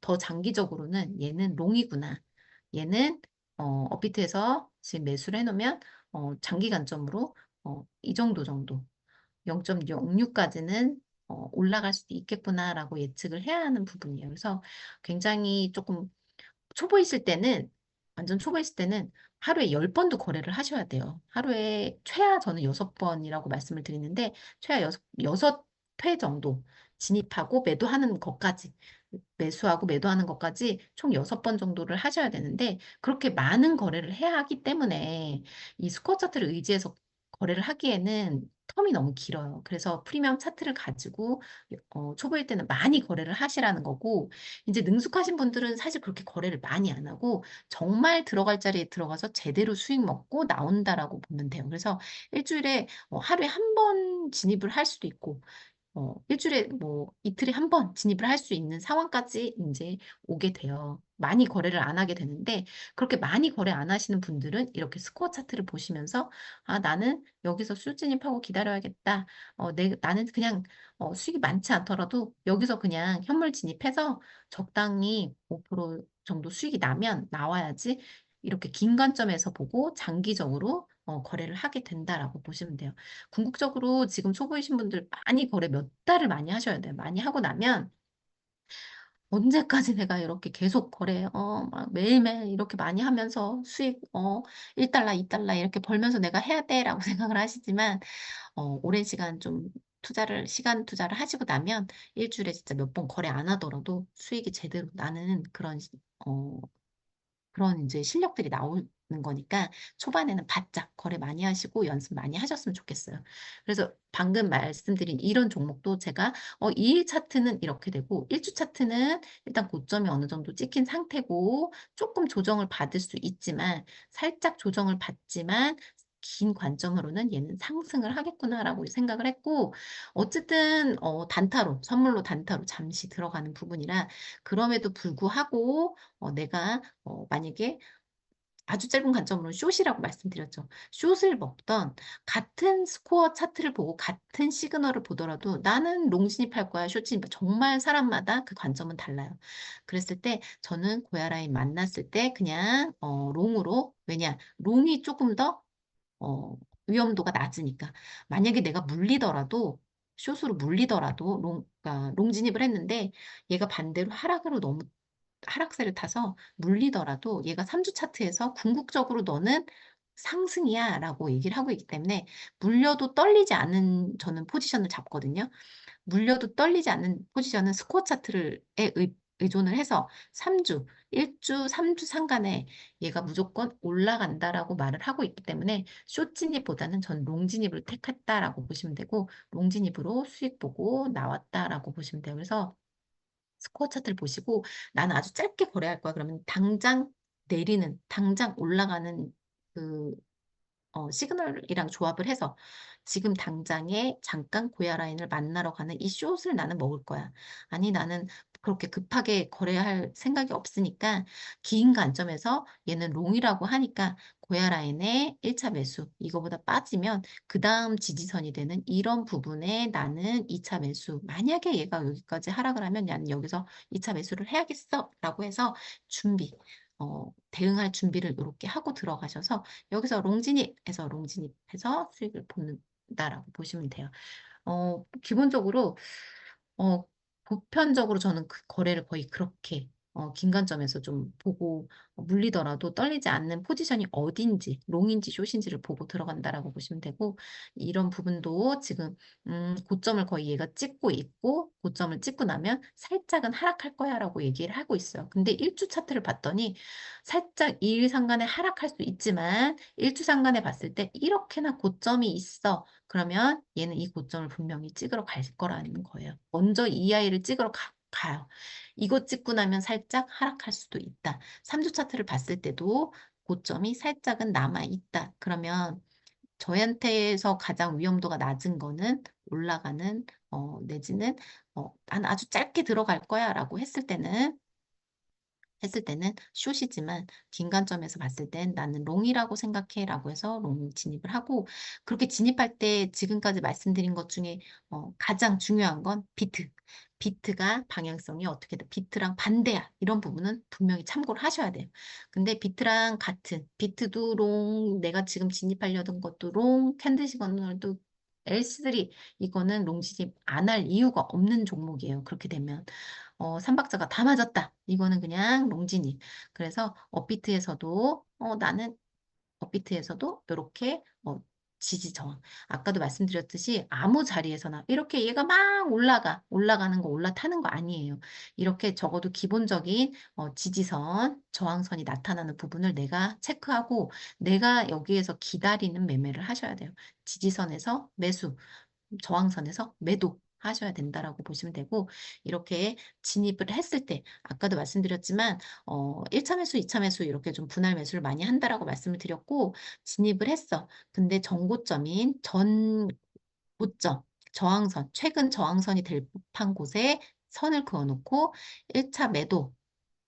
더 장기적으로는 얘는 롱이구나. 얘는 업비트에서 지금 매수를 해놓으면 장기 관점으로 이 정도 0.06까지는 올라갈 수도 있겠구나라고 예측을 해야 하는 부분이에요. 그래서 굉장히 조금 초보이실 때는 완전 초보이실 때는 하루에 10번도 거래를 하셔야 돼요. 하루에 최하 저는 6번이라고 말씀을 드리는데 최하 여섯 회 정도 진입하고 매도하는 것까지 매수하고 매도하는 것까지 총 6번 정도를 하셔야 되는데 그렇게 많은 거래를 해야 하기 때문에 이 스쿼트 차트를 의지해서 거래를 하기에는 텀이 너무 길어요. 그래서 프리미엄 차트를 가지고 초보일 때는 많이 거래를 하시라는 거고, 이제 능숙하신 분들은 사실 그렇게 거래를 많이 안 하고 정말 들어갈 자리에 들어가서 제대로 수익 먹고 나온다라고 보면 돼요. 그래서 일주일에 하루에 한 번 진입을 할 수도 있고, 일주일에 뭐 이틀에 한 번 진입을 할 수 있는 상황까지 이제 오게 돼요. 많이 거래를 안 하게 되는데, 그렇게 많이 거래 안 하시는 분들은 이렇게 스코어 차트를 보시면서, 아, 나는 여기서 수익 진입하고 기다려야겠다. 나는 그냥 수익이 많지 않더라도 여기서 그냥 현물 진입해서 적당히 5% 정도 수익이 나면 나와야지, 이렇게 긴 관점에서 보고 장기적으로 거래를 하게 된다라고 보시면 돼요. 궁극적으로 지금 초보이신 분들 많이 거래 몇 달을 많이 하셔야 돼요. 많이 하고 나면 언제까지 내가 이렇게 계속 거래, 막 매일매일 이렇게 많이 하면서 수익, 1달러, 2달러 이렇게 벌면서 내가 해야 돼라고 생각을 하시지만, 오랜 시간 좀 시간 투자를 하시고 나면 일주일에 진짜 몇 번 거래 안 하더라도 수익이 제대로 나는 어, 그런 이제 실력들이 나오는 거니까 초반에는 바짝 거래 많이 하시고 연습 많이 하셨으면 좋겠어요. 그래서 방금 말씀드린 이런 종목도 제가 2일 차트는 이렇게 되고 1주 차트는 일단 고점이 어느 정도 찍힌 상태고 조금 조정을 받을 수 있지만 살짝 조정을 받지만 긴 관점으로는 얘는 상승을 하겠구나라고 생각을 했고, 어쨌든 선물로 단타로 잠시 들어가는 부분이라, 그럼에도 불구하고 내가 만약에 아주 짧은 관점으로 숏이라고 말씀드렸죠. 숏을 먹던 같은 스코어 차트를 보고 같은 시그널을 보더라도 나는 롱 진입할 거야, 숏 진입. 정말 사람마다 그 관점은 달라요. 그랬을 때 저는 고야라인 만났을 때 그냥 롱으로, 왜냐, 롱이 조금 더 위험도가 낮으니까. 만약에 내가 물리더라도, 숏으로 물리더라도, 그러니까 롱 진입을 했는데, 얘가 반대로 하락으로 너무, 하락세를 타서 물리더라도, 얘가 3주 차트에서 궁극적으로 너는 상승이야 라고 얘기를 하고 있기 때문에, 물려도 떨리지 않은 저는 포지션을 잡거든요. 물려도 떨리지 않는 포지션은 스코어 의존을 해서 3주, 1주, 3주 상간에 얘가 무조건 올라간다라고 말을 하고 있기 때문에 숏 진입보다는 전 롱 진입을 택했다라고 보시면 되고, 롱 진입으로 수익 보고 나왔다라고 보시면 돼요. 그래서 스코어 차트를 보시고 나는 아주 짧게 거래할 거야. 그러면 당장 올라가는 그 시그널이랑 조합을 해서 지금 당장에 잠깐 고야 라인을 만나러 가는 이 숏을 나는 먹을 거야. 아니, 나는 그렇게 급하게 거래할 생각이 없으니까 긴 관점에서 얘는 롱이라고 하니까 고야 라인의 1차 매수, 이거보다 빠지면 그 다음 지지선이 되는 이런 부분에 나는 2차 매수. 만약에 얘가 여기까지 하락을 하면 나는 여기서 2차 매수를 해야겠어 라고 해서 대응할 준비를 이렇게 하고 들어가셔서 여기서 롱진입해서 수익을 본다라고 보시면 돼요. 기본적으로, 어, 보편적으로 저는 그 거래를 거의 그렇게, 긴 관점에서 좀 보고, 물리더라도 떨리지 않는 포지션이 어딘지, 롱인지 숏인지를 보고 들어간다라고 보시면 되고, 이런 부분도 지금, 고점을 거의 얘가 찍고 있고, 고점을 찍고 나면 살짝은 하락할 거야 라고 얘기를 하고 있어요. 근데 1주 차트를 봤더니, 살짝 2일 상간에 하락할 수 있지만, 1주 상간에 봤을 때 이렇게나 고점이 있어. 그러면 얘는 이 고점을 분명히 찍으러 갈 거라는 거예요. 먼저 이 아이를 찍으러 가요. 이거 찍고 나면 살짝 하락할 수도 있다. 3주 차트를 봤을 때도 고점이 살짝은 남아 있다. 그러면 저한테서 가장 위험도가 낮은 거는 올라가는, 내지는 난 아주 짧게 들어갈 거야 라고 했을 때는 숏이지만 긴 관점에서 봤을 땐 나는 롱이라고 생각해 라고 해서 롱 진입을 하고, 그렇게 진입할 때 지금까지 말씀드린 것 중에 가장 중요한 건 비트가 방향성이 어떻게 돼, 비트랑 반대야, 이런 부분은 분명히 참고를 하셔야 돼요. 근데 비트랑 같은, 비트도 롱, 내가 지금 진입하려던 것도 롱, 캔들 시그널도 L3, 이거는 롱 진입 안 할 이유가 없는 종목이에요. 그렇게 되면 삼박자가 다 맞았다. 이거는 그냥 롱진입. 그래서 나는 업비트에서도 이렇게 지지 저항. 아까도 말씀드렸듯이 아무 자리에서나 이렇게 얘가 막 올라가는 거, 올라타는 거 아니에요. 이렇게 적어도 기본적인 지지선, 저항선이 나타나는 부분을 내가 체크하고 내가 여기에서 기다리는 매매를 하셔야 돼요. 지지선에서 매수, 저항선에서 매도 하셔야 된다라고 보시면 되고 이렇게 진입을 했을 때 아까도 말씀드렸지만 1차 매수, 2차 매수 이렇게 좀 분할 매수를 많이 한다라고 말씀을 드렸고 진입을 했어. 근데 전고점인 전 고점, 저항선, 최근 저항선이 될 법한 곳에 선을 그어놓고 1차 매도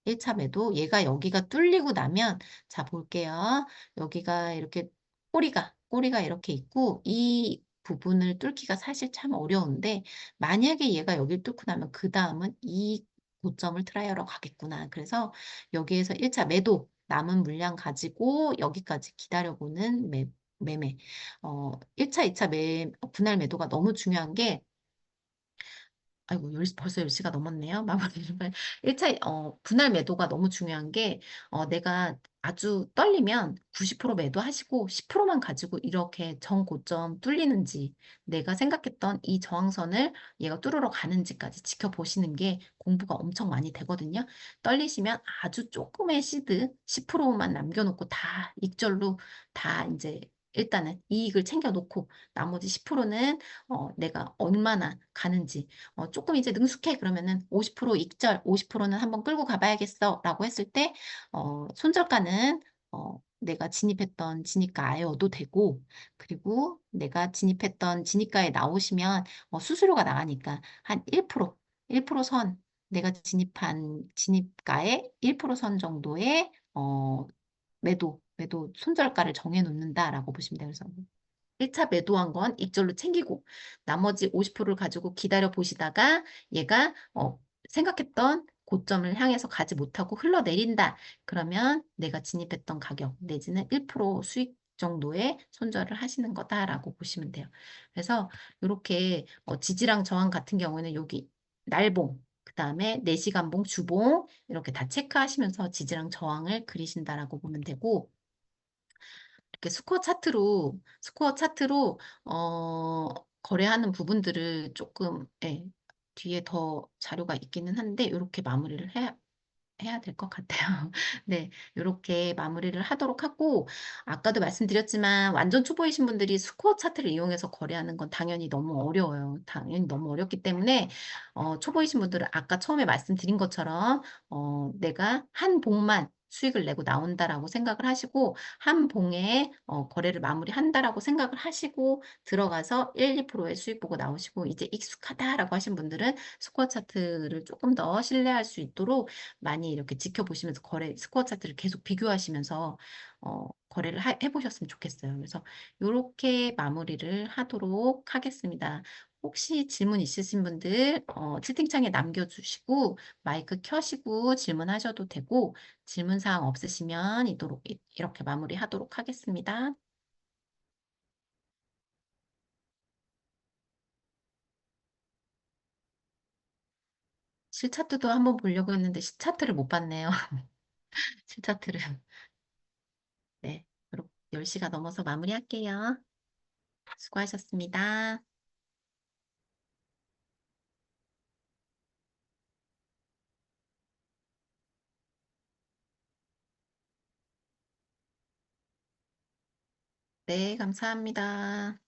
1차 매도 얘가 여기가 뚫리고 나면 자 볼게요. 여기가 이렇게 꼬리가 이렇게 있고 이 부분을 뚫기가 사실 참 어려운데 만약에 얘가 여기를 뚫고 나면 그 다음은 이 고점을 트라이하러 가겠구나. 그래서 여기에서 1차 매도 남은 물량 가지고 여기까지 기다려보는 매매. 1차, 2차 분할 매도가 너무 중요한 게 아이고, 벌써 10시가 넘었네요. 마무리를. 1차, 분할 매도가 너무 중요한 게, 내가 아주 떨리면 90% 매도하시고 10%만 가지고 이렇게 정고점 뚫리는지, 내가 생각했던 이 저항선을 얘가 뚫으러 가는지까지 지켜보시는 게 공부가 엄청 많이 되거든요. 떨리시면 아주 조금의 시드 10%만 남겨놓고 다 익절로 다 이제 일단은 이익을 챙겨놓고 나머지 10%는 내가 얼마나 가는지 조금 이제 능숙해 그러면은 50% 익절, 50%는 한번 끌고 가봐야겠어 라고 했을 때 손절가는 내가 진입했던 진입가여도 되고 그리고 내가 진입했던 진입가에 나오시면 수수료가 나가니까 한 1%, 1% 선 내가 진입한 진입가의 1%선 정도의 매도 손절가를 정해 놓는다라고 보시면 돼요. 그래서 1차 매도한 건 익절로 챙기고 나머지 50%를 가지고 기다려 보시다가 얘가 생각했던 고점을 향해서 가지 못하고 흘러내린다. 그러면 내가 진입했던 가격 내지는 1% 수익 정도의 손절을 하시는 거다라고 보시면 돼요. 그래서 이렇게 지지랑 저항 같은 경우에는 여기 날봉, 그다음에 4시간봉, 주봉 이렇게 다 체크하시면서 지지랑 저항을 그리신다라고 보면 되고 이렇게 스코어 차트로 거래하는 부분들을 조금 예, 뒤에 더 자료가 있기는 한데 이렇게 마무리를 해야 될 것 같아요. 네, 이렇게 마무리를 하도록 하고, 아까도 말씀드렸지만, 완전 초보이신 분들이 스코어 차트를 이용해서 거래하는 건 당연히 너무 어려워요. 당연히 너무 어렵기 때문에, 초보이신 분들은 아까 처음에 말씀드린 것처럼, 내가 한 봉만 수익을 내고 나온다라고 생각을 하시고, 한 봉에 거래를 마무리한다라고 생각을 하시고, 들어가서 1, 2%의 수익 보고 나오시고, 이제 익숙하다라고 하신 분들은 스코어 차트를 조금 더 신뢰할 수 있도록 많이 이렇게 지켜보시면서 스코어 차트를 계속 비교하시면서 거래를 해보셨으면 좋겠어요. 그래서 이렇게 마무리를 하도록 하겠습니다. 혹시 질문 있으신 분들 채팅창에 남겨주시고 마이크 켜시고 질문하셔도 되고 질문 사항 없으시면 이렇게 마무리하도록 하겠습니다. 실차트도 한번 보려고 했는데 실차트를 못 봤네요. 실차트를. 네. 그럼 10시가 넘어서 마무리할게요. 수고하셨습니다. 네, 감사합니다.